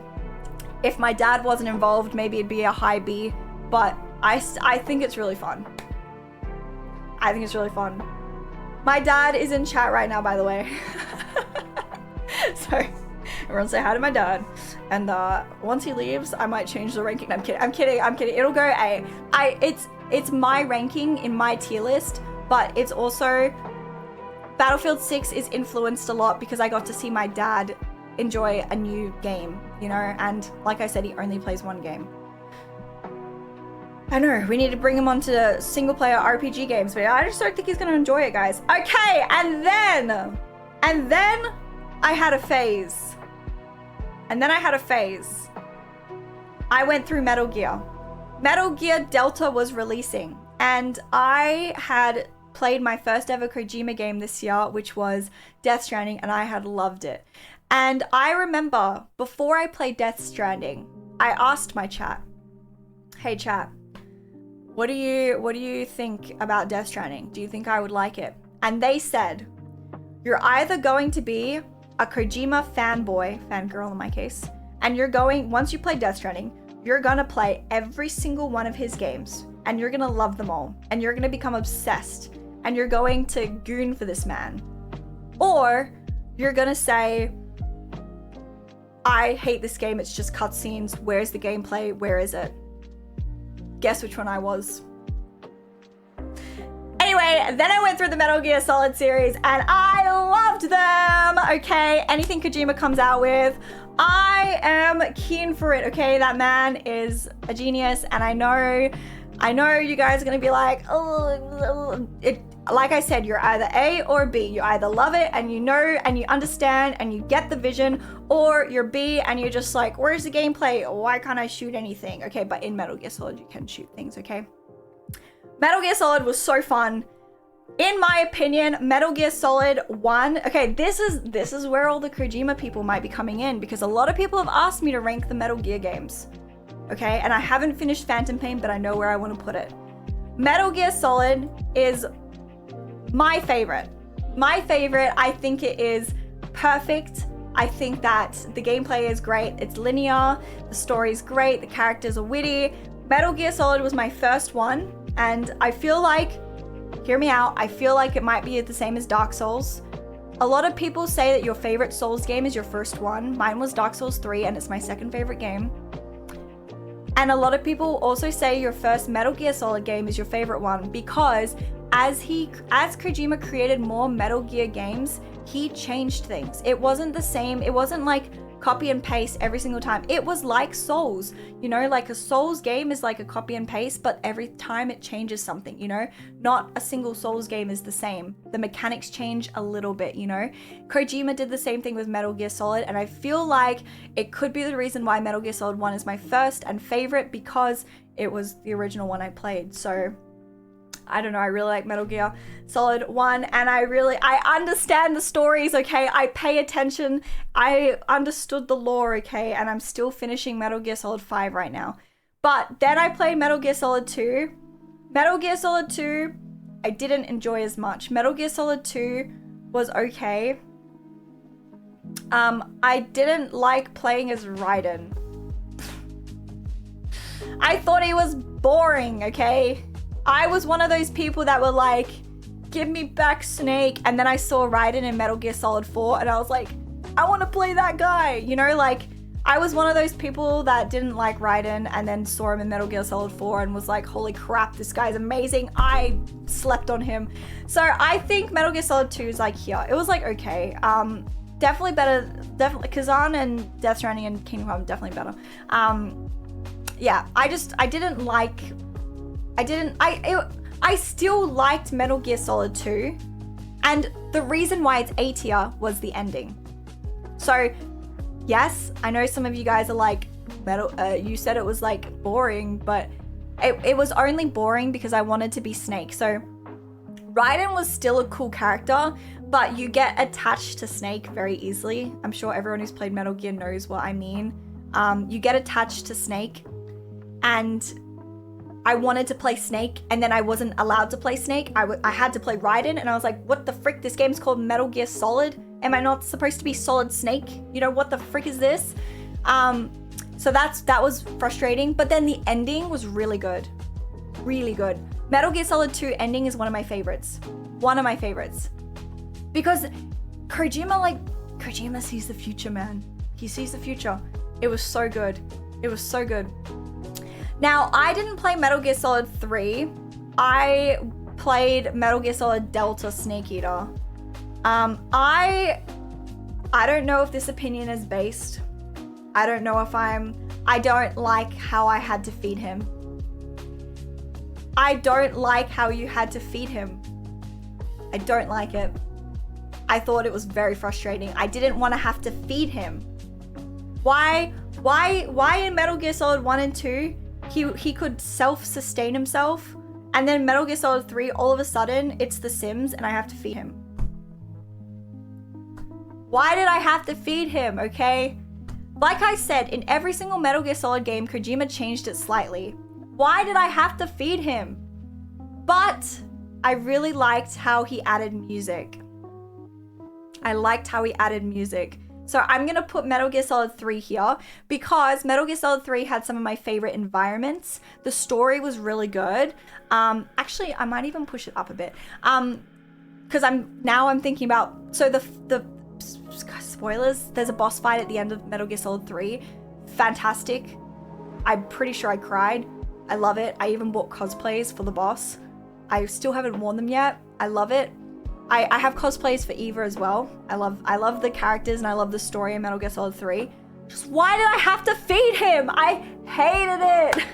A: If my dad wasn't involved, maybe it'd be a high B, but I think it's really fun. I think it's really fun. My dad is in chat right now, by the way. So everyone say hi to my dad. And once he leaves, I might change the ranking. I'm kidding. It'll go A. It's my ranking in my tier list, but it's also Battlefield 6 is influenced a lot because I got to see my dad enjoy a new game, you know, and like I said, he only plays one game. I know, we need to bring him onto single player RPG games, but I just don't think he's gonna enjoy it, guys. Okay, and then I had a phase. I went through Metal Gear. Metal Gear Delta was releasing, and I had played my first ever Kojima game this year, which was Death Stranding, and I had loved it. And I remember before I played Death Stranding, I asked my chat, hey chat, what do you think about Death Stranding? Do you think I would like it? And they said, you're either going to be a Kojima fangirl in my case, and once you play Death Stranding, you're gonna play every single one of his games, and you're gonna love them all, and you're gonna become obsessed, and you're going to goon for this man. Or you're gonna say, I hate this game, it's just cutscenes, where's the gameplay, where is it? Guess which one I was. Anyway, then I went through the Metal Gear Solid series and I loved them, okay? Anything Kojima comes out with, I am keen for it, okay? That man is a genius, and I know you guys are gonna be like, oh, like I said, you're either A or B. You either love it and you know and you understand and you get the vision, or you're B and you're just like, where's the gameplay? Why can't I shoot anything? Okay, but in Metal Gear Solid, you can shoot things, okay? Metal Gear Solid was so fun. In my opinion, Metal Gear Solid 1, okay, this is where all the Kojima people might be coming in, because a lot of people have asked me to rank the Metal Gear games, okay? And I haven't finished Phantom Pain, but I know where I want to put it. Metal Gear Solid is my favorite. I think it is perfect. I think that the gameplay is great. It's linear. The story's great. The characters are witty. Metal Gear Solid was my first one, and I feel like, hear me out, I feel like it might be the same as Dark Souls. A lot of people say that your favorite Souls game is your first one. Mine was Dark Souls 3, and it's my second favorite game. And a lot of people also say your first Metal Gear Solid game is your favorite one, because as Kojima created more Metal Gear games, he changed things. It wasn't the same. It wasn't like copy and paste every single time. It was like Souls, you know, like a Souls game is like a copy and paste, but every time it changes something, you know, not a single Souls game is the same. The mechanics change a little bit, you know. Kojima did the same thing with Metal Gear Solid, and I feel like it could be the reason why Metal Gear Solid 1 is my first and favorite, because it was the original one I played. So I don't know, I really like Metal Gear Solid 1, and I understand the stories, okay? I pay attention, I understood the lore, okay? And I'm still finishing Metal Gear Solid 5 right now. But then I played Metal Gear Solid 2. Metal Gear Solid 2, I didn't enjoy as much. Metal Gear Solid 2 was okay. I didn't like playing as Raiden. I thought he was boring, okay? I was one of those people that were like, give me back Snake, and then I saw Raiden in Metal Gear Solid 4, and I was like, I want to play that guy, you know, like, I was one of those people that didn't like Raiden and then saw him in Metal Gear Solid 4 and was like, holy crap, this guy's amazing, I slept on him. So I think Metal Gear Solid 2 is like here, it was like okay, definitely better, definitely, Kazan and Death Stranding and Kingdom Come definitely better. I still liked Metal Gear Solid 2. And the reason why it's A tier was the ending. So, yes, I know some of you guys are like, you said it was like boring, but it was only boring because I wanted to be Snake. So, Raiden was still a cool character, but you get attached to Snake very easily. I'm sure everyone who's played Metal Gear knows what I mean. You get attached to Snake, and I wanted to play Snake, and then I wasn't allowed to play Snake. I had to play Raiden, and I was like, what the frick? This game's called Metal Gear Solid. Am I not supposed to be Solid Snake? You know, what the frick is this? So that was frustrating, but then the ending was really good. Really good. Metal Gear Solid 2 ending is one of my favorites. One of my favorites. Because Kojima sees the future, man. He sees the future. It was so good. It was so good. Now, I didn't play Metal Gear Solid 3. I played Metal Gear Solid Delta Snake Eater. I don't know if this opinion is based. I don't know if I don't like how I had to feed him. I don't like how you had to feed him. I don't like it. I thought it was very frustrating. I didn't want to have to feed him. Why in Metal Gear Solid 1 and 2, he could self-sustain himself, and then Metal Gear Solid 3, all of a sudden, it's The Sims and I have to feed him. Why did I have to feed him, okay? Like I said, in every single Metal Gear Solid game, Kojima changed it slightly. Why did I have to feed him? But I really liked how he added music. I liked how he added music. So I'm going to put Metal Gear Solid 3 here because Metal Gear Solid 3 had some of my favorite environments. The story was really good. Actually, I might even push it up a bit. Because I'm thinking about, so the spoilers, there's a boss fight at the end of Metal Gear Solid 3. Fantastic. I'm pretty sure I cried. I love it. I even bought cosplays for the boss. I still haven't worn them yet. I love it. I have cosplays for Eva as well. I love the characters and I love the story in Metal Gear Solid 3. Just why did I have to feed him? I hated it.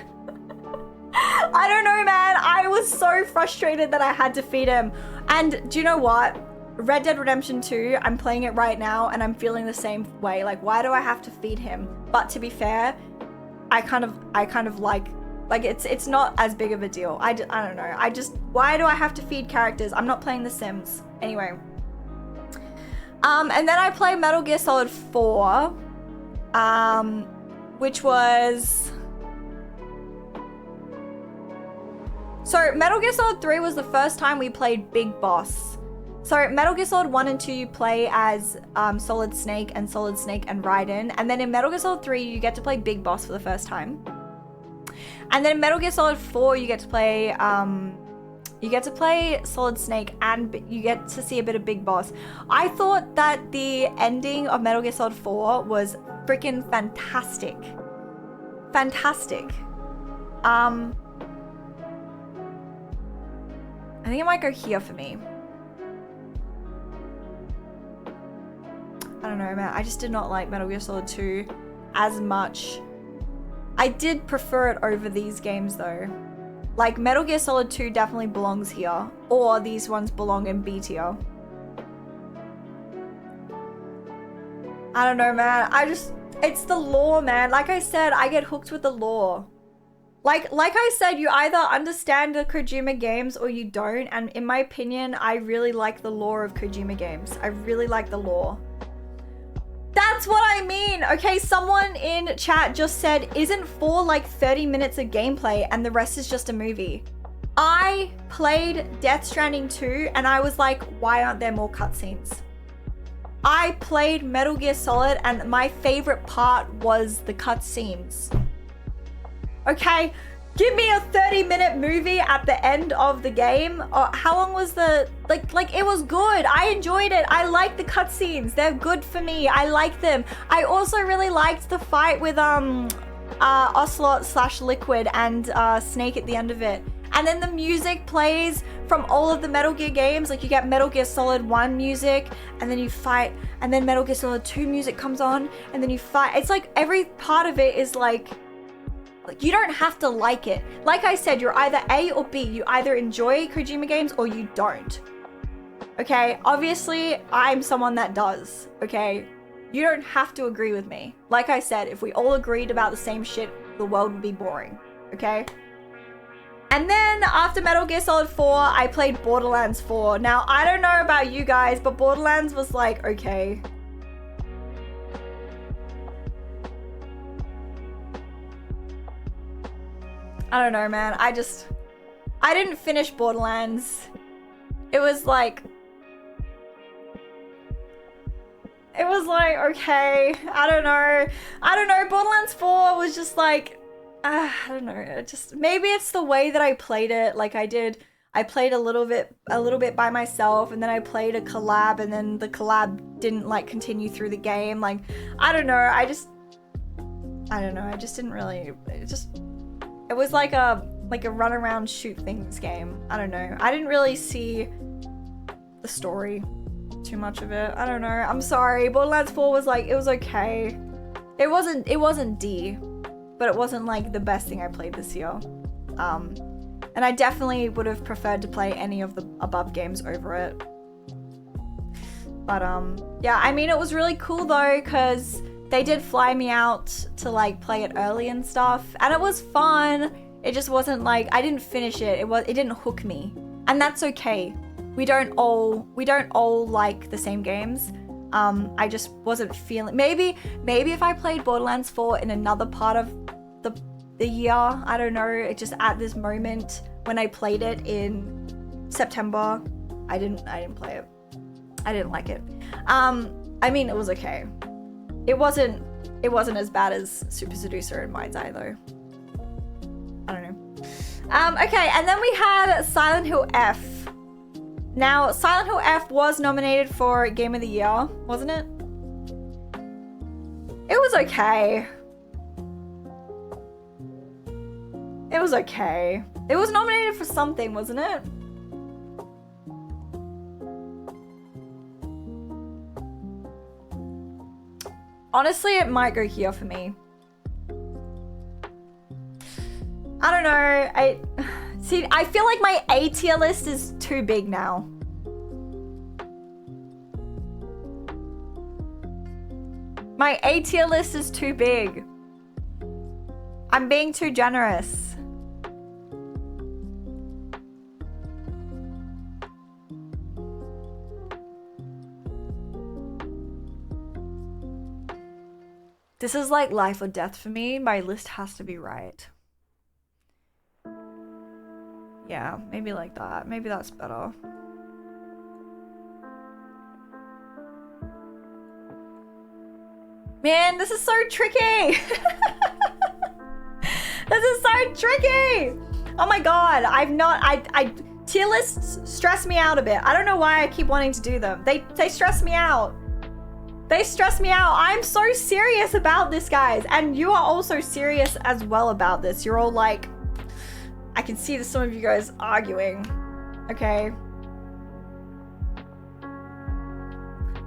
A: I don't know, man. I was so frustrated that I had to feed him. And do you know what? Red Dead Redemption 2, I'm playing it right now and I'm feeling the same way. Like, why do I have to feed him? But to be fair, I kind of like it's not as big of a deal. I don't know. Why do I have to feed characters? I'm not playing The Sims. Anyway. And then I played Metal Gear Solid 4, which was... So Metal Gear Solid 3 was the first time we played Big Boss. So Metal Gear Solid 1 and 2 you play as Solid Snake and Raiden. And then in Metal Gear Solid 3 you get to play Big Boss for the first time. And then in Metal Gear Solid 4 you get to play Solid Snake and you get to see a bit of Big Boss. I thought that the ending of Metal Gear Solid 4 was freaking fantastic. Fantastic. I think it might go here for me. I don't know, man. I just did not like Metal Gear Solid 2 as much. I did prefer it over these games though. Like Metal Gear Solid 2 definitely belongs here, or these ones belong in B tier. I don't know, man. It's the lore, man. Like I said, I get hooked with the lore. Like I said, you either understand the Kojima games or you don't, and in my opinion, I really like the lore of Kojima games. I really like the lore. That's what I mean. Okay, someone in chat just said, isn't 4 like 30 minutes of gameplay and the rest is just a movie? I played Death Stranding 2 and I was like, why aren't there more cutscenes? I played Metal Gear Solid and my favorite part was the cutscenes. Okay, give me a 30-minute movie at the end of the game. How long was the... Like, it was good. I enjoyed it. I like the cutscenes. They're good for me. I like them. I also really liked the fight with Ocelot/Liquid and Snake at the end of it. And then the music plays from all of the Metal Gear games. Like, you get Metal Gear Solid 1 music, and then you fight, and then Metal Gear Solid 2 music comes on, and then you fight. It's like every part of it is like... Like, you don't have to like it. Like I said, you're either A or B. You either enjoy Kojima games or you don't. Okay? Obviously, I'm someone that does. Okay? You don't have to agree with me. Like I said, if we all agreed about the same shit, the world would be boring. Okay? And then after Metal Gear Solid 4, I played Borderlands 4. Now, I don't know about you guys, but Borderlands was like, okay. I don't know, man. I didn't finish Borderlands. It was like, okay, I don't know. Borderlands 4 was just like, I don't know. Maybe it's the way that I played it. Like I played a little bit by myself, and then I played a collab, and then the collab didn't like continue through the game. Like, I don't know. I don't know. I just didn't really, it was like a run around shoot things game. I don't know. I didn't really see the story too much of it. I don't know. I'm sorry. Borderlands 4 was like, it was okay. It wasn't D, but it wasn't like the best thing I played this year. And I definitely would have preferred to play any of the above games over it. But yeah, I mean, it was really cool though, because they did fly me out to like play it early and stuff, and it was fun. It just wasn't like, I didn't finish it. It didn't hook me, and that's okay. We don't all like the same games. I just wasn't feeling, maybe if I played Borderlands 4 in another part of the year, I don't know, it just at this moment when I played it in September, I didn't play it. I didn't like it. I mean, it was okay. It wasn't as bad as Super Seducer in Mind's Eye though. I don't know. Okay, and then we had Silent Hill F. Now, Silent Hill F was nominated for Game of the Year, wasn't it? It was okay. It was okay. It was nominated for something, wasn't it? Honestly, it might go here for me. I don't know. See, I feel like my A tier list is too big now. My A tier list is too big. I'm being too generous. This is like life or death for me. My list has to be right. Yeah, maybe like that. Maybe that's better. Man, this is so tricky. This is so tricky. Oh my god, tier lists stress me out a bit. I don't know why I keep wanting to do them. They stress me out. They stress me out. I'm so serious about this, guys. And you are also serious as well about this. You're all like, I can see that some of you guys arguing. Okay.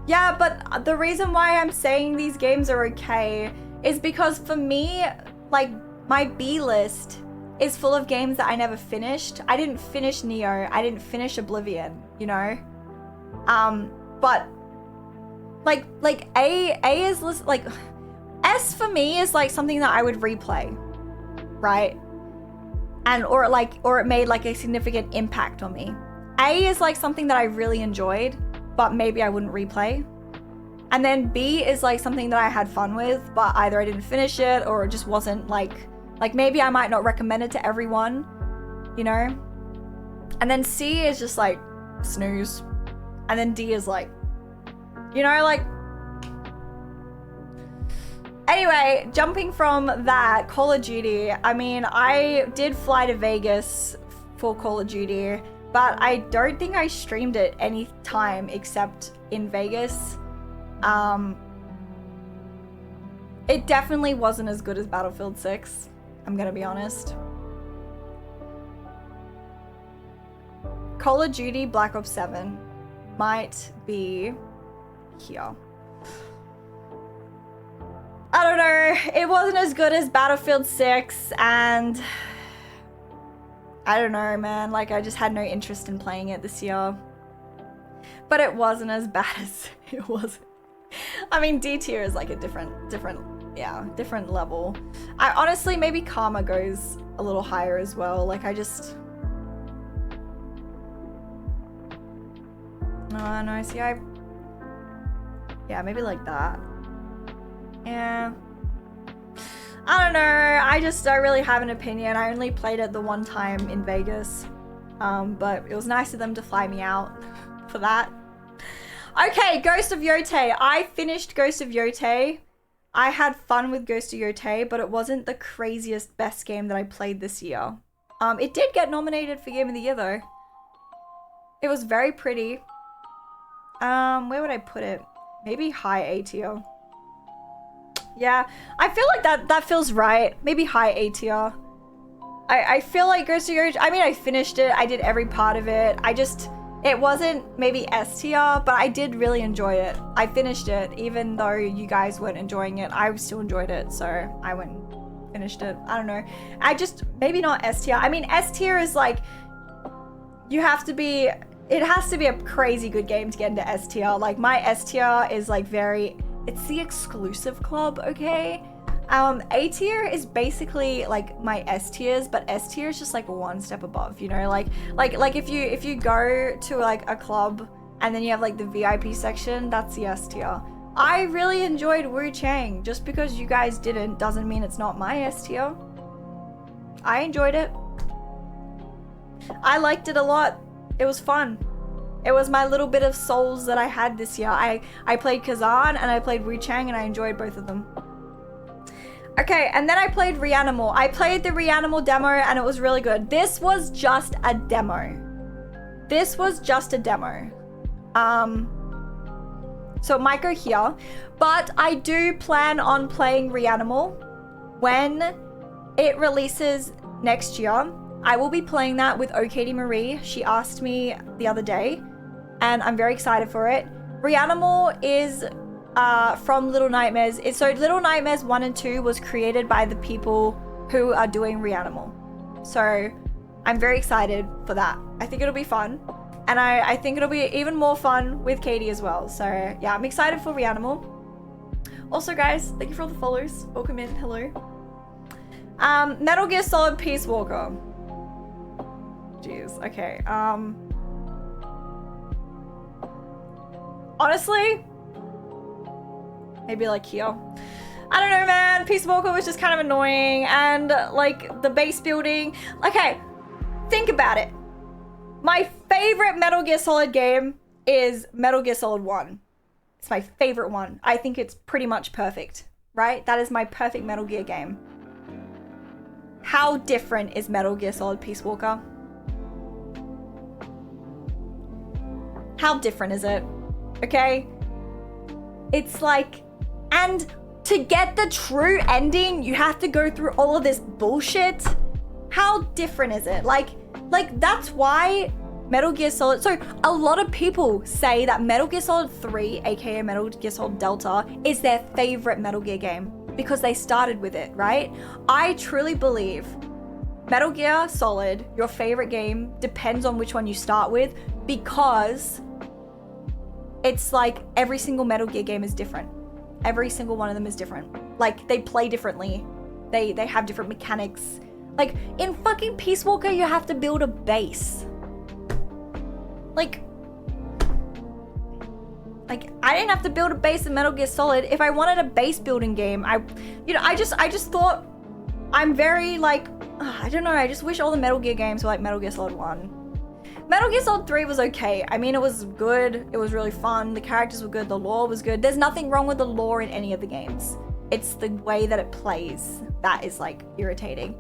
A: Yeah, but the reason why I'm saying these games are okay is because for me, like, my B list is full of games that I never finished. I didn't finish Neo. I didn't finish Oblivion, you know? But like A is like, S for me is like something that I would replay, right? Or it made like a significant impact on me. A is like something that I really enjoyed, but maybe I wouldn't replay. And then B is like something that I had fun with, but either I didn't finish it or it just wasn't like maybe I might not recommend it to everyone, you know? And then C is just like snooze. And then D is like, you know, like. Anyway, jumping from that, Call of Duty. I mean, I did fly to Vegas for Call of Duty, but I don't think I streamed it any time except in Vegas. It definitely wasn't as good as Battlefield 6. I'm gonna be honest. Call of Duty Black Ops 7 might be here. I don't know, it wasn't as good as Battlefield 6, and I don't know, man, like I just had no interest in playing it this year. But it wasn't as bad as it was. I mean, D tier is like a different level. I honestly, maybe Karma goes a little higher as well. Like I just, oh no, see yeah, maybe like that. Yeah. I don't know, I don't really have an opinion. I only played it the one time in Vegas. But it was nice of them to fly me out for that. Okay, Ghost of Yotei. I finished Ghost of Yotei. I had fun with Ghost of Yotei, but it wasn't the craziest best game that I played this year. It did get nominated for Game of the Year though. It was very pretty. Where would I put it? Maybe high A tier. Yeah, I feel like that feels right. Maybe high A tier. I feel like Ghost of Yotei, I mean, I finished it. I did every part of it. It wasn't maybe S tier, but I did really enjoy it. I finished it, even though you guys weren't enjoying it. I still enjoyed it, so I went and finished it. I don't know. Maybe not S tier. I mean, S tier is like, it has to be a crazy good game to get into S tier. Like my S tier is like it's the exclusive club, okay? A tier is basically like my S tiers, but S tier is just like one step above, you know? Like if you go to like a club and then you have like the VIP section, that's the S tier. I really enjoyed Wu Chang. Just because you guys didn't doesn't mean it's not my S tier. I enjoyed it. I liked it a lot. It was fun. It was my little bit of souls that I had this year. I played Kazan and I played Wu Chang and I enjoyed both of them. Okay, and then I played Reanimal. I played the Reanimal demo and it was really good. This was just a demo. So it might go here, but I do plan on playing Reanimal when it releases next year. I will be playing that with Katie Marie. She asked me the other day and I'm very excited for it. Reanimal is from Little Nightmares. So Little Nightmares 1 and 2 was created by the people who are doing Reanimal. So I'm very excited for that. I think it'll be fun. And I think it'll be even more fun with Katie as well. So yeah, I'm excited for Reanimal. Also guys, thank you for all the follows. Welcome in, hello. Metal Gear Solid Peace Walker. Jeez, okay. Honestly, maybe like here. I don't know, man. Peace Walker was just kind of annoying, and like the base building. Okay, think about it. My favorite Metal Gear Solid game is Metal Gear Solid 1. It's my favorite one. I think it's pretty much perfect, right? That is my perfect Metal Gear game. How different is Metal Gear Solid Peace Walker? How different is it? Okay? It's like, and to get the true ending, you have to go through all of this bullshit. How different is it? Like that's why Metal Gear Solid, so a lot of people say that Metal Gear Solid 3, aka Metal Gear Solid Delta, is their favorite Metal Gear game because they started with it, right? I truly believe Metal Gear Solid, your favorite game, depends on which one you start with, because it's like every single Metal Gear game is different. Every single one of them is different. Like, they play differently. They have different mechanics. Like, in fucking Peace Walker, you have to build a base. Like, I didn't have to build a base in Metal Gear Solid. If I wanted a base building game, I just thought, I'm very like, I don't know, I just wish all the Metal Gear games were like Metal Gear Solid 1. Metal Gear Solid 3 was okay. I mean, it was good. It was really fun. The characters were good. The lore was good. There's nothing wrong with the lore in any of the games. It's the way that it plays that is like irritating.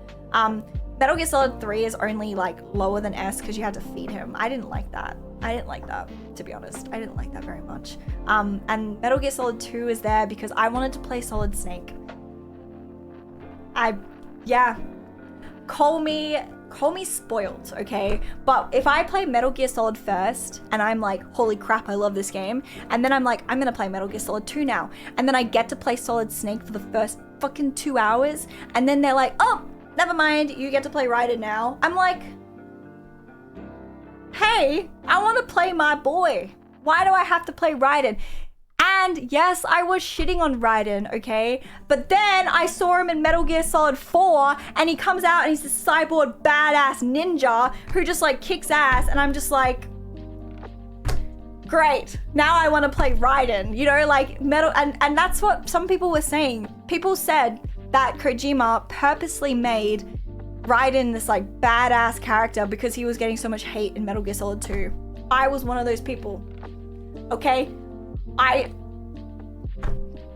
A: Metal Gear Solid 3 is only like lower than S because you had to feed him. I didn't like that. To be honest. I didn't like that very much. And Metal Gear Solid 2 is there because I wanted to play Solid Snake. Yeah. Call me call me spoiled, okay? But if I play Metal Gear Solid first and I'm like, holy crap, I love this game. And then I'm like, I'm gonna play Metal Gear Solid 2 now. And then I get to play Solid Snake for the first fucking 2 hours. And then they're like, oh, never mind, you get to play Raiden now. I'm like, hey, I wanna play my boy. Why do I have to play Raiden? And yes, I was shitting on Raiden, okay? But then I saw him in Metal Gear Solid 4 and he comes out and he's this cyborg badass ninja who just like kicks ass, and I'm just like, great. Now I want to play Raiden, you know, like Metal, and that's what some people were saying. People said that Kojima purposely made Raiden this like badass character because he was getting so much hate in Metal Gear Solid 2. I was one of those people, okay?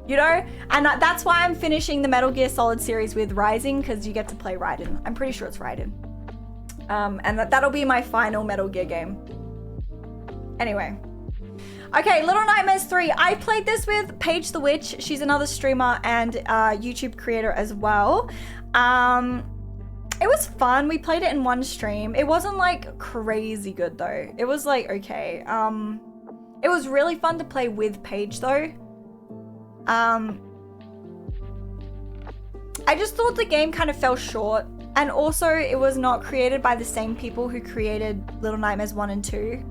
A: You know, and that's why I'm finishing the Metal Gear Solid series with Rising, because you get to play Raiden. I'm pretty sure it's Raiden. And that'll be my final Metal Gear game. Anyway. Okay, Little Nightmares 3. I played this with Paige the Witch. She's another streamer and YouTube creator as well. It was fun. We played it in one stream. It wasn't like crazy good though. It was like okay. It was really fun to play with Paige though. I just thought the game kind of fell short, and also it was not created by the same people who created Little Nightmares 1 and 2.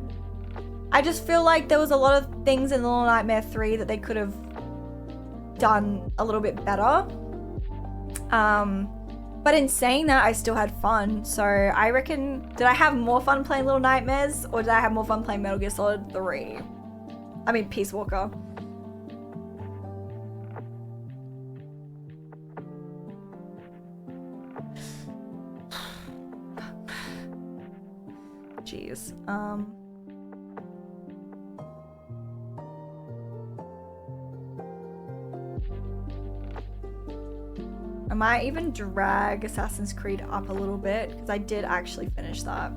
A: I just feel like there was a lot of things in Little Nightmare 3 that they could have done a little bit better. But in saying that, I still had fun. So I reckon, did I have more fun playing Little Nightmares, or did I have more fun playing Metal Gear Solid 3? I mean, Peace Walker. Jeez. I might even drag Assassin's Creed up a little bit, because I did actually finish that.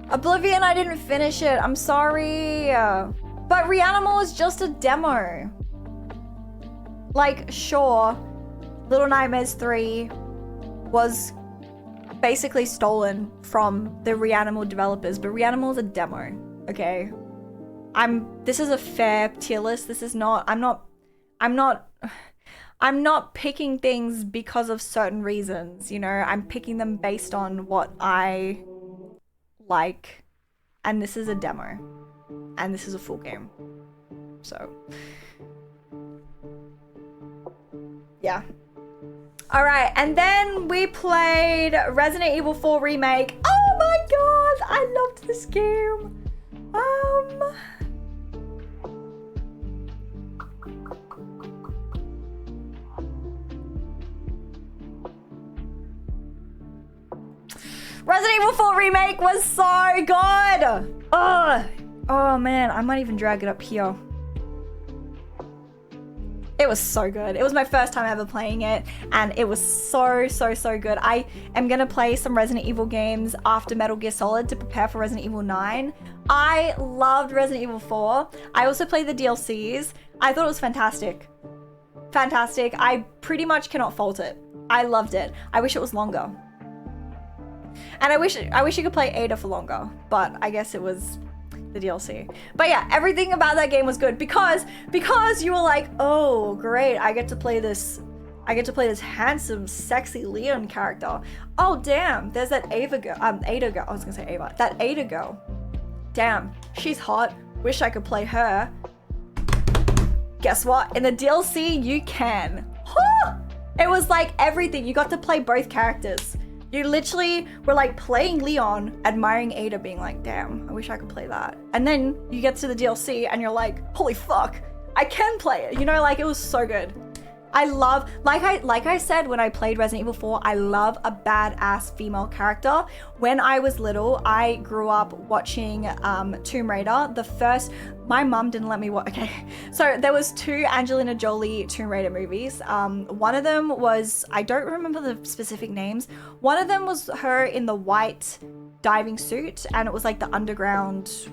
A: Oblivion, I didn't finish it. I'm sorry. But Reanimal is just a demo. Like, sure, Little Nightmares 3 was basically stolen from the Reanimal developers, but Reanimal is a demo, okay? This is a fair tier list. This is not, I'm not picking things because of certain reasons, you know? I'm picking them based on what I like, and this is a demo, and this is a full game, so yeah. All right, and then we played Resident Evil 4 Remake. Oh my god, I loved this game. Resident Evil 4 Remake was so good. Oh man, I might even drag it up here. It was so good. It was my first time ever playing it, and it was so good. I am gonna play some Resident Evil games after Metal Gear Solid to prepare for Resident Evil 9. I loved Resident Evil 4. I also played the DLCs. I thought it was fantastic. Fantastic. I pretty much cannot fault it. I loved it. I wish it was longer. And I wish you could play Ada for longer, but I guess it was the DLC. But yeah, everything about that game was good because you were like, oh great, I get to play this handsome, sexy Leon character. Oh damn, there's that Ada girl. I was gonna say Ava. That Ada girl. Damn, she's hot. Wish I could play her. Guess what? In the DLC, you can. Huh! It was like everything. You got to play both characters. You literally were like playing Leon, admiring Ada, being like, damn, I wish I could play that. And then you get to the DLC and you're like, holy fuck, I can play it. You know, like it was so good. I love, like I said when I played Resident Evil 4, I love a badass female character. When I was little, I grew up watching Tomb Raider. My mum didn't let me watch, okay. So there was 2 Angelina Jolie Tomb Raider movies. One of them was, I don't remember the specific names. One of them was her in the white diving suit, and it was like the underground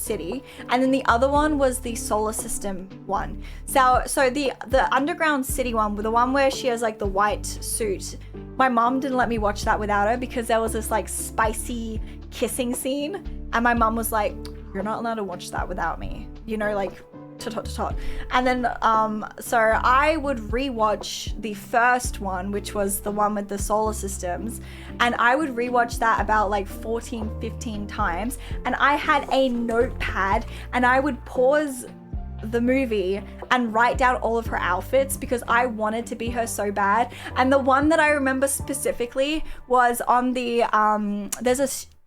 A: city, and then the other one was the solar system one. So the underground city one, the one where she has like the white suit, my mom didn't let me watch that without her because there was this like spicy kissing scene, and my mom was like, you're not allowed to watch that without me, you know, like tot. And then so I would rewatch the first one, which was the one with the solar systems, and I would rewatch that about like 14-15 times, and I had a notepad and I would pause the movie and write down all of her outfits because I wanted to be her so bad. And the one that I remember specifically was on the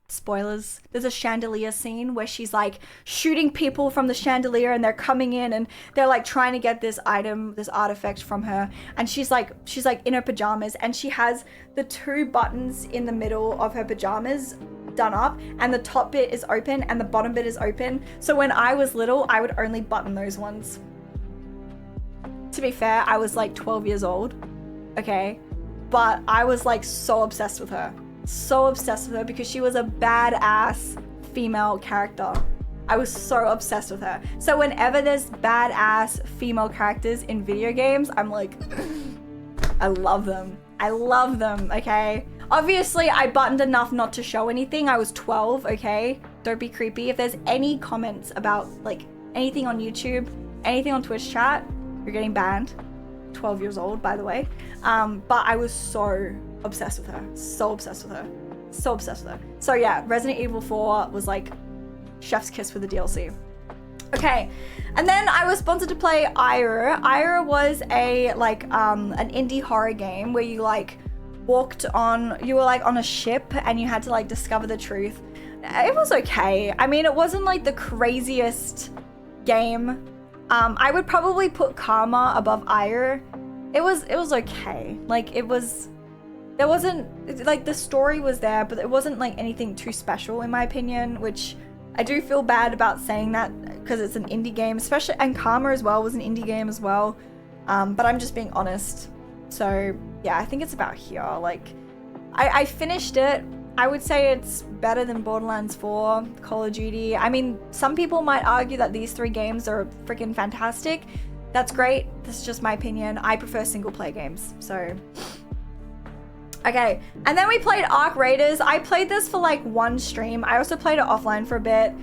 A: spoilers, there's a chandelier scene where she's like shooting people from the chandelier, and they're coming in and they're like trying to get this item, this artifact from her, and she's like in her pajamas, and she has the 2 buttons in the middle of her pajamas done up, and the top bit is open and the bottom bit is open. So when I was little, I would only button those ones. To be fair, I was like 12 years old, okay, but I was like so obsessed with her because she was a badass female character. I was so obsessed with her. So whenever there's badass female characters in video games, I'm like, I love them, okay? Obviously, I buttoned enough not to show anything. I was 12, okay? Don't be creepy. If there's any comments about like anything on YouTube, anything on Twitch chat, you're getting banned. 12 years old, by the way. But I was so obsessed with her. So yeah, Resident Evil 4 was like chef's kiss with the DLC. Okay, and then I was sponsored to play Ira. Ira was a like an indie horror game where you like you were like on a ship and you had to like discover the truth. It was okay. I mean, it wasn't like the craziest game. I would probably put Karma above Ira. It was okay. Like there wasn't like the story was there, but it wasn't like anything too special in my opinion, which I do feel bad about saying that because it's an indie game, especially, and Karma as well was an indie game as well. But I'm just being honest. So yeah, I think it's about here. Like I finished it. I would say it's better than Borderlands 4, Call of Duty. I mean, some people might argue that these 3 games are freaking fantastic. That's great. This is just my opinion. I prefer single player games. So okay, and then we played Arc Raiders. I played this for like 1 stream. I also played it offline for a bit.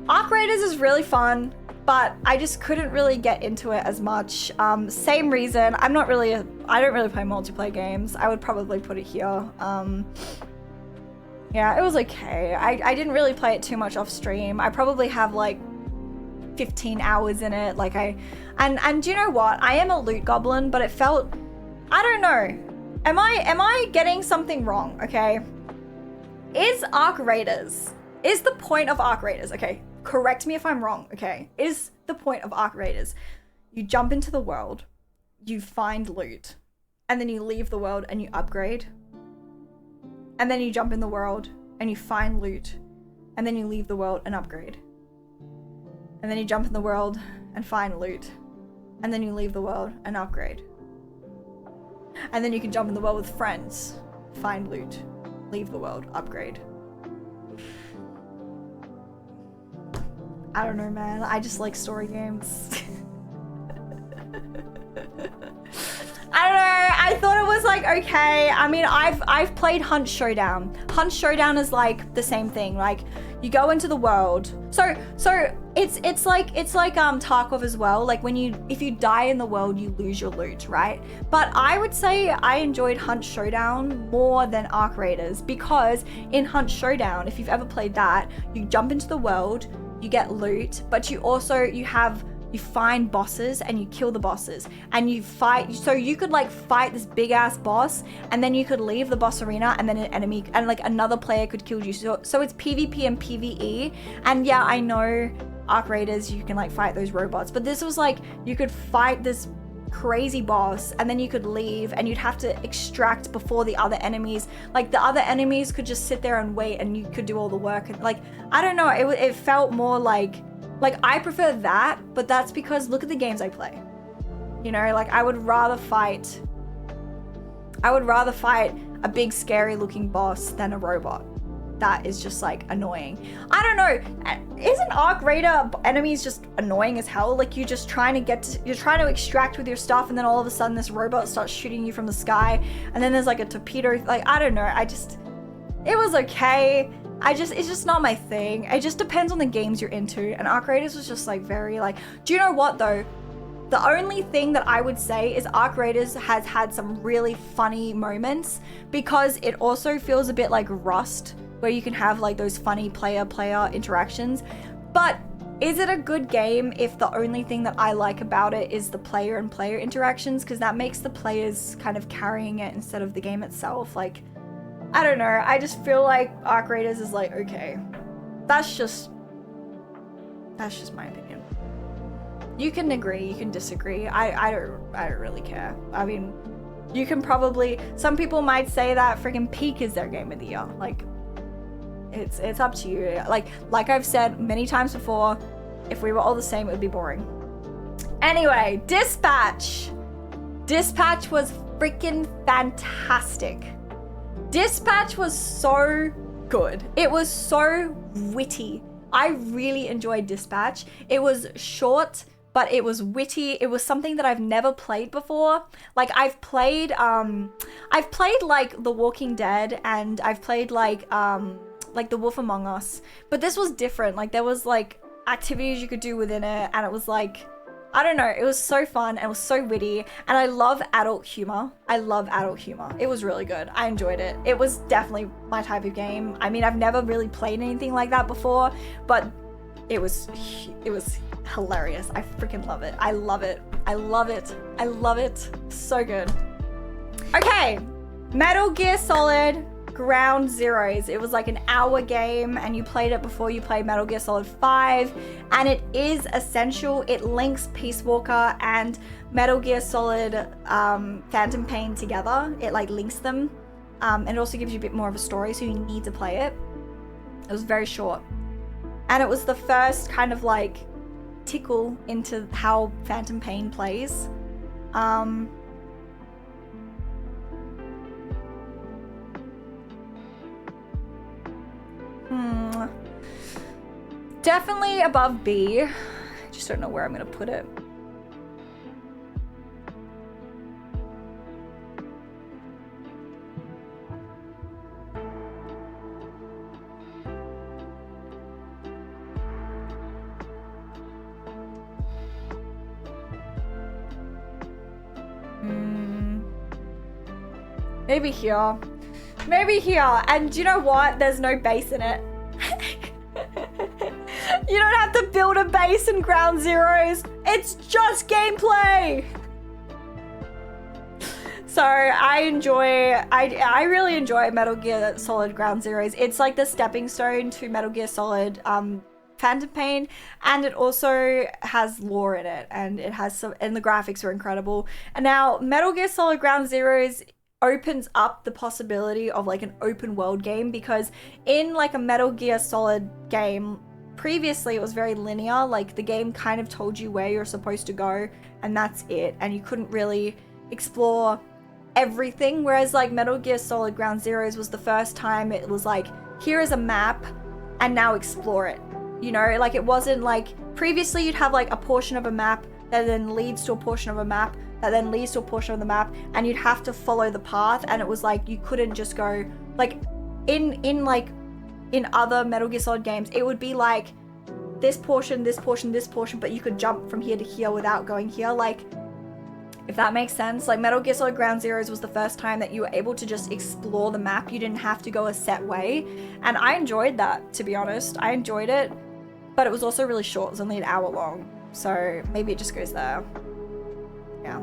A: Arc Raiders is really fun, but I just couldn't really get into it as much. Same reason. I don't really play multiplayer games. I would probably put it here. Yeah, it was okay. I didn't really play it too much off stream. I probably have like 15 hours in it. Like and do you know what? I am a loot goblin, but it felt, I don't know. Am I getting something wrong? Okay. Is the point of Arc Raiders, okay, correct me if I'm wrong, okay, is the point of Arc Raiders, you jump into the world, you find loot, and then you leave the world and you upgrade, and then you jump in the world and you find loot, and then you leave the world and upgrade, and then you jump in the world and find loot, and then you leave the world and upgrade, and then you can jump in the world with friends, find loot, leave the world, upgrade. I don't know, man. I just like story games. I don't know. I thought it was like okay. I mean, I've played Hunt Showdown. Hunt Showdown is like the same thing. Like you go into the world. So it's like Tarkov as well. Like if you die in the world, you lose your loot, right? But I would say I enjoyed Hunt Showdown more than Arc Raiders, because in Hunt Showdown, if you've ever played that, you jump into the world, you get loot, but you find bosses and you kill the bosses and you fight. So you could like fight this big ass boss, and then you could leave the boss arena, and then an enemy and like another player could kill you. So it's PvP and PvE. And yeah, I know Arc Raiders, you can like fight those robots, but this was like you could fight this crazy boss and then you could leave and you'd have to extract before the other enemies. Like the other enemies could just sit there and wait and you could do all the work. And like, I don't know, it felt more like I prefer that, but that's because look at the games I play. You know, like I would rather fight a big scary looking boss than a robot. that is just like annoying. I don't know. Isn't Arc Raider enemies just annoying as hell? Like you're just trying to you're trying to extract with your stuff, and then all of a sudden this robot starts shooting you from the sky, and then there's like a torpedo. Like, I don't know. It was okay. It's just not my thing. It just depends on the games you're into. And Arc Raiders was just like very like, do you know what though? The only thing that I would say is Arc Raiders has had some really funny moments, because it also feels a bit like Rust, where you can have like those funny player-player interactions. But is it a good game if the only thing that I like about it is the player and player interactions? Because that makes the players kind of carrying it instead of the game itself. Like, I don't know. I just feel like Arc Raiders is like, okay, that's just my opinion. You can agree, you can disagree. I don't really care. I mean, you can probably, some people might say that freaking Peak is their game of the year. Like, it's up to you. Like I've said many times before, if we were all the same, it would be boring. Anyway, Dispatch. Dispatch was freaking fantastic. Dispatch was so good. It was so witty. I really enjoyed Dispatch. It was short, but it was witty. It was something that I've never played before. Like I've played like The Walking Dead, and I've played like The Wolf Among Us, but this was different. Like there was like activities you could do within it, and it was like, I don't know, it was so fun and it was so witty, and I love adult humor. I love adult humor. It was really good. I enjoyed it. It was definitely my type of game. I mean, I've never really played anything like that before, but it was hilarious. I freaking love it. I love it. I love it. I love it. So good. Okay, Metal Gear Solid Ground Zeroes. It was like an hour game, and you played it before you played Metal Gear Solid 5, and it is essential. It links Peace Walker and Metal Gear Solid Phantom Pain together. It like links them, and it also gives you a bit more of a story, so you need to play it. It was very short, and it was the first kind of like tickle into how Phantom Pain plays. Definitely above B. I just don't know where I'm gonna put it. Maybe here. Maybe here. And do you know what? There's no base in it. You don't have to build a base in Ground Zeroes. It's just gameplay. So I really enjoy Metal Gear Solid Ground Zeroes. It's like the stepping stone to Metal Gear Solid Phantom Pain, and it also has lore in it, and it has some, and the graphics are incredible. And now Metal Gear Solid Ground Zeroes opens up the possibility of like an open world game, because in like a Metal Gear Solid game previously it was very linear. Like the game kind of told you where you're supposed to go, and that's it, and you couldn't really explore everything. Whereas like Metal Gear Solid Ground Zeroes was the first time it was like, here is a map and now explore it, you know? Like it wasn't like previously you'd have like a portion of a map that then leads to a portion of a map that then leads to a portion of the map, and you'd have to follow the path, and it was like you couldn't just go like in other Metal Gear Solid games it would be like this portion, this portion, this portion, but you could jump from here to here without going here. Like, if that makes sense. Like Metal Gear Solid Ground Zeroes was the first time that you were able to just explore the map. You didn't have to go a set way, and I enjoyed that, to be honest. I enjoyed it, but it was also really short. It was only an hour long, so maybe it just goes there. Yeah.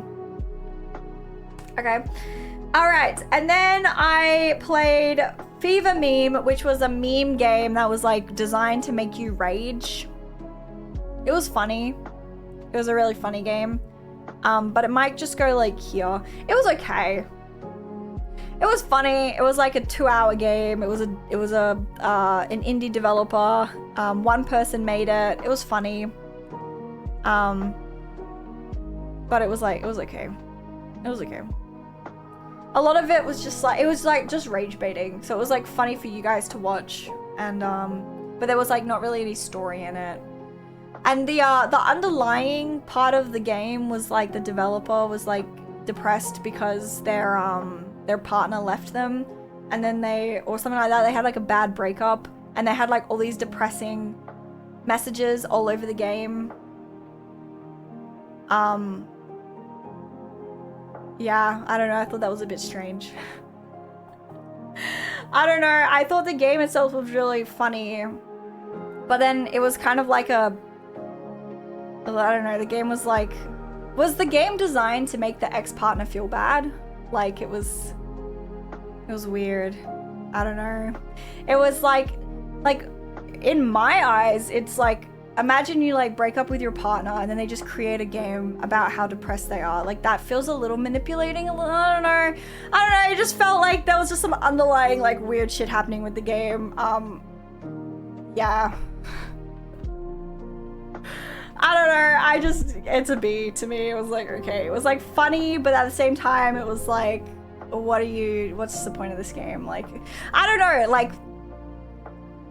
A: Okay. All right, and then I played Fever Meme, which was a meme game that was like designed to make you rage. It was funny. It was a really funny game. But it might just go like here. It was okay. It was funny. It was like a 2-hour game. It was an indie developer. One person made it. It was funny. But it was okay. It was okay. a lot of it was just like, it was like just rage baiting. So it was like funny for you guys to watch. And, but there was like not really any story in it. And the underlying part of the game was like the developer was like depressed because their partner left them. And then or something like that, they had like a bad breakup. And they had like all these depressing messages all over the game. Yeah, I don't know. I thought that was a bit strange. I don't know. I thought the game itself was really funny. But then it was kind of like I don't know. The game was like... Was the game designed to make the ex-partner feel bad? Like, it was weird. I don't know. It was like, in my eyes, it's like, imagine you like break up with your partner and then they just create a game about how depressed they are. Like that feels a little manipulating. I don't know. It just felt like there was just some underlying like weird shit happening with the game. Yeah. I don't know. It's a B to me. It was like, okay. It was like funny, but at the same time, it was like, what's the point of this game? Like, I don't know. Like,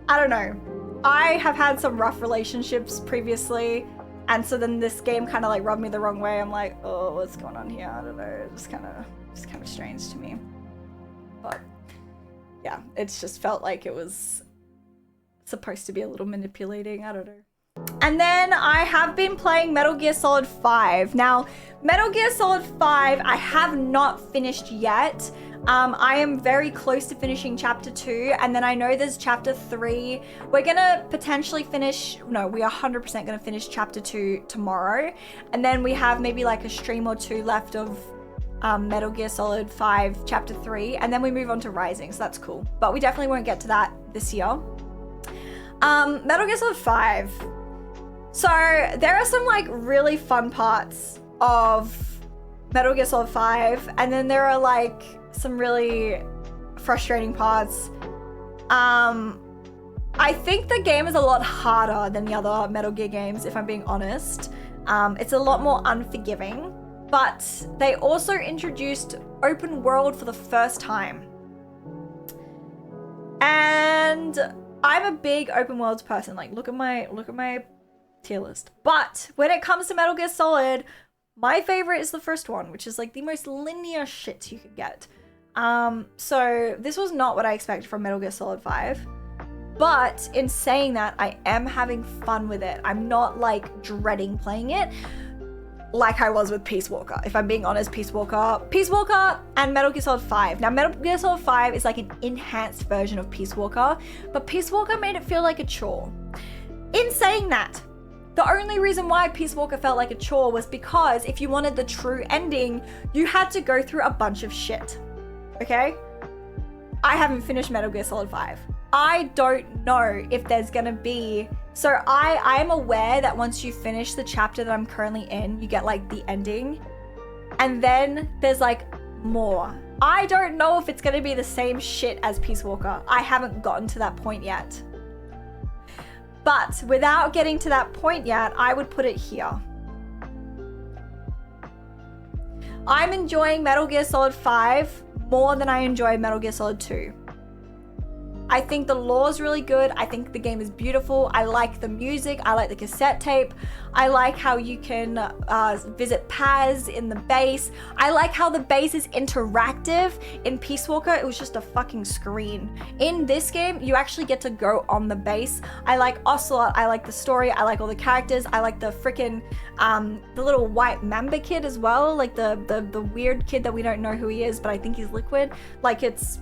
A: I don't know. I have had some rough relationships previously, and so then this game kind of like rubbed me the wrong way. I'm like, oh, what's going on here? I don't know. It's kind of strange to me. But yeah, it's just felt like it was supposed to be a little manipulating. I don't know. And then I have been playing Metal Gear Solid 5. Now, Metal Gear Solid 5, I have not finished yet. I am very close to finishing chapter 2, and then I know there's chapter 3. We're gonna potentially finish, no, we are 100% gonna finish chapter 2 tomorrow. And then we have maybe like a stream or 2 left of Metal Gear Solid 5 chapter 3, and then we move on to Rising, so that's cool. But we definitely won't get to that this year. Metal Gear Solid 5. So there are some like really fun parts of Metal Gear Solid 5, and then there are like some really frustrating parts. I think the game is a lot harder than the other Metal Gear games, if I'm being honest. It's a lot more unforgiving, but they also introduced open world for the first time. And I'm a big open worlds person. Like, look at my tier list. But when it comes to Metal Gear Solid, my favorite is the first one, which is like the most linear shit you could get. So this was not what I expected from Metal Gear Solid 5. But in saying that, I am having fun with it. I'm not like dreading playing it like I was with Peace Walker. If I'm being honest, Peace Walker and Metal Gear Solid 5. Now, Metal Gear Solid 5 is like an enhanced version of Peace Walker, but Peace Walker made it feel like a chore. In saying that, the only reason why Peace Walker felt like a chore was because if you wanted the true ending, you had to go through a bunch of shit. Okay? I haven't finished Metal Gear Solid 5. I don't know if there's gonna be... So I'm aware that once you finish the chapter that I'm currently in, you get like the ending. And then there's like more. I don't know if it's gonna be the same shit as Peace Walker. I haven't gotten to that point yet. But without getting to that point yet, I would put it here. I'm enjoying Metal Gear Solid 5 more than I enjoy Metal Gear Solid 2. I think the lore is really good. I think the game is beautiful. I like the music. I like the cassette tape. I like how you can visit Paz in the base. I like how the base is interactive. In Peace Walker, it was just a fucking screen. In this game, you actually get to go on the base. I like Ocelot. I like the story. I like all the characters. I like the freaking, the little white Mamba kid as well. Like the weird kid that we don't know who he is, but I think he's Liquid. Like it's,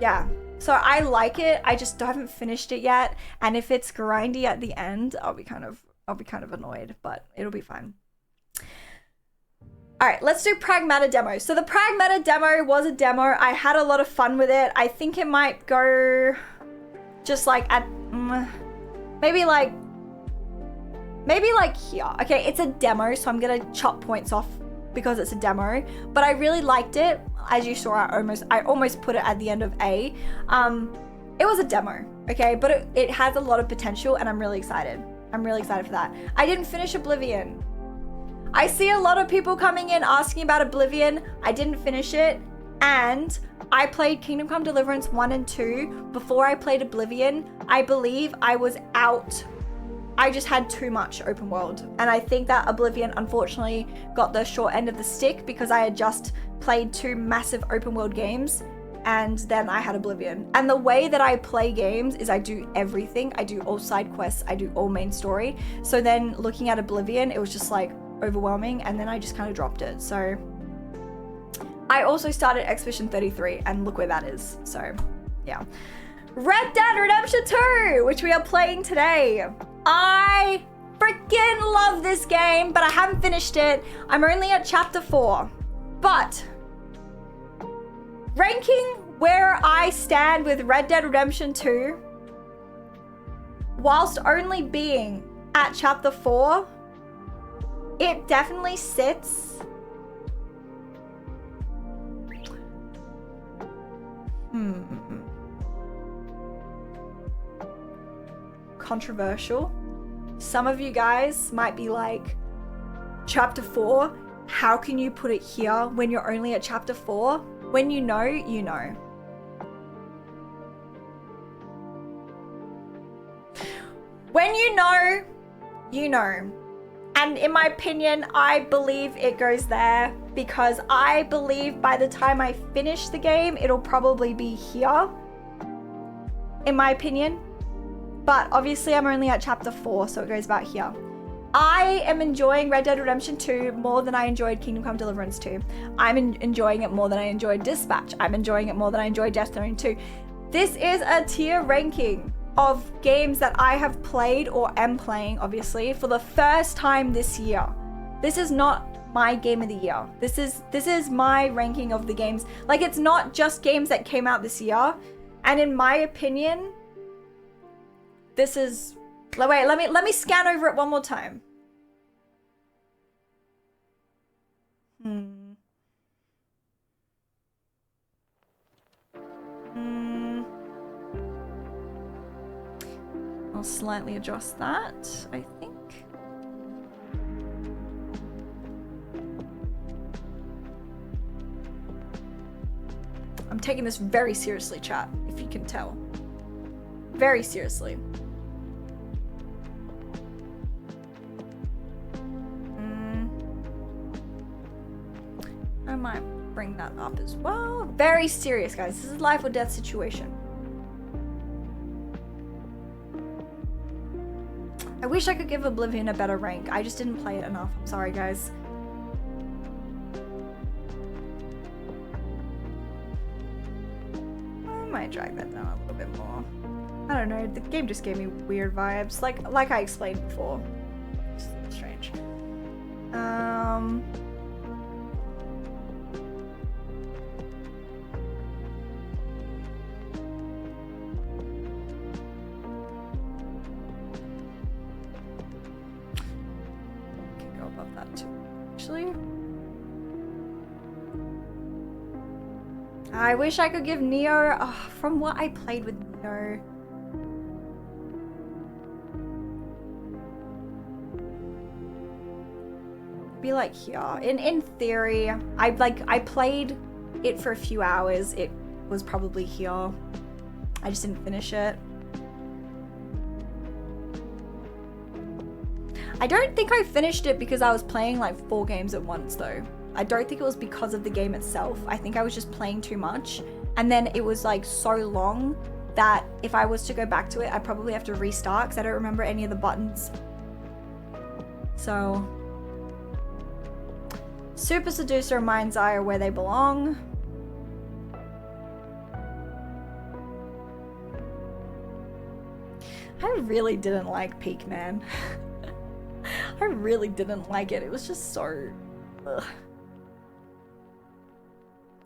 A: yeah. So I like it. I just haven't finished it yet. And if it's grindy at the end, I'll be kind of annoyed, but it'll be fine. All right, let's do Pragmata demo. So the Pragmata demo was a demo. I had a lot of fun with it. I think it might go just like at maybe like here. Okay, it's a demo, so I'm gonna chop points off because it's a demo, but I really liked it. As you saw, I almost put it at the end of A. It was a demo, okay, but it has a lot of potential, and I'm really excited. I'm really excited for that. I didn't finish Oblivion. I see a lot of people coming in asking about Oblivion. I didn't finish it, And I played Kingdom Come Deliverance 1 and 2 before I played Oblivion. I believe I was out. I just had too much open world. And I think that Oblivion unfortunately got the short end of the stick because I had just played 2 massive open world games and then I had Oblivion. And the way that I play games is I do everything. I do all side quests, I do all main story. So then looking at Oblivion, it was just like overwhelming and then I just kind of dropped it. So I also started Expedition 33 and look where that is. So yeah. Red Dead Redemption 2, which we are playing today. I freaking love this game, but I haven't finished it. I'm only at chapter 4. But ranking where I stand with Red Dead Redemption 2, whilst only being at chapter 4, it definitely sits controversial. Some of you guys might be like, chapter 4, how can you put it here when you're only at chapter 4? When you know, you know. When you know, you know. And in my opinion, I believe it goes there because I believe by the time I finish the game, it'll probably be here, in my opinion. But obviously I'm only at chapter 4, so it goes about here. I am enjoying Red Dead Redemption 2 more than I enjoyed Kingdom Come Deliverance 2. I'm enjoying it more than I enjoyed Dispatch. I'm enjoying it more than I enjoyed Death Stranding 2. This is a tier ranking of games that I have played or am playing, obviously, for the first time this year. This is not my game of the year. This is my ranking of the games. Like, it's not just games that came out this year. And in my opinion, this is... Wait, let me scan over it one more time. I'll slightly adjust that, I think. I'm taking this very seriously, chat, if you can tell. Very seriously. I might bring that up as well. Very serious, guys. This is a life or death situation. I wish I could give Oblivion a better rank. I just didn't play it enough. I'm sorry, guys. I might drag that down a little bit more. I don't know. The game just gave me weird vibes. Like I explained before. It's strange. I wish I could give Neo, from what I played with Neo. Be like here. In theory, I played it for a few hours. It was probably here. I just didn't finish it. I don't think I finished it because I was playing like 4 games at once though. I don't think it was because of the game itself. I think I was just playing too much. And then it was like so long that if I was to go back to it, I'd probably have to restart because I don't remember any of the buttons. So, Super Seducer and Mind's Eye are where they belong. I really didn't like Peak, man. I really didn't like it. It was just so... Ugh.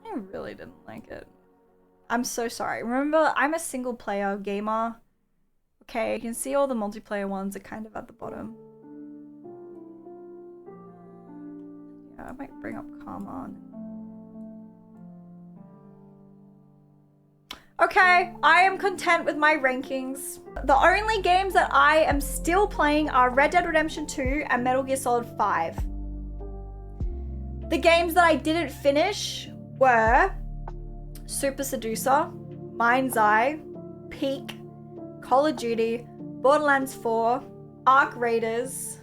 A: I really didn't like it. I'm so sorry. Remember, I'm a single player gamer. Okay, you can see all the multiplayer ones are kind of at the bottom. Yeah, I might bring up Karma. Okay, I am content with my rankings. The only games that I am still playing are Red Dead Redemption 2 and Metal Gear Solid 5. The games that I didn't finish were Super Seducer, Mind's Eye, Peak, Call of Duty, Borderlands 4, Ark Raiders,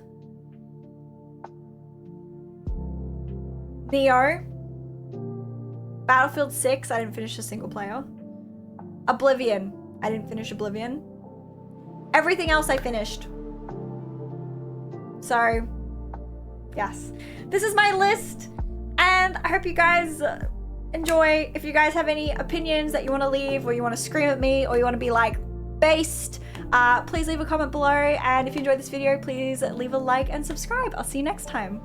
A: Neo, Battlefield 6, I didn't finish a single player, Oblivion, I didn't finish Oblivion. Everything else I finished. So, yes. This is my list, and I hope you guys enjoy. If you guys have any opinions that you want to leave, or you want to scream at me, or you want to be like, based, please leave a comment below, and if you enjoyed this video, please leave a like and subscribe. I'll see you next time.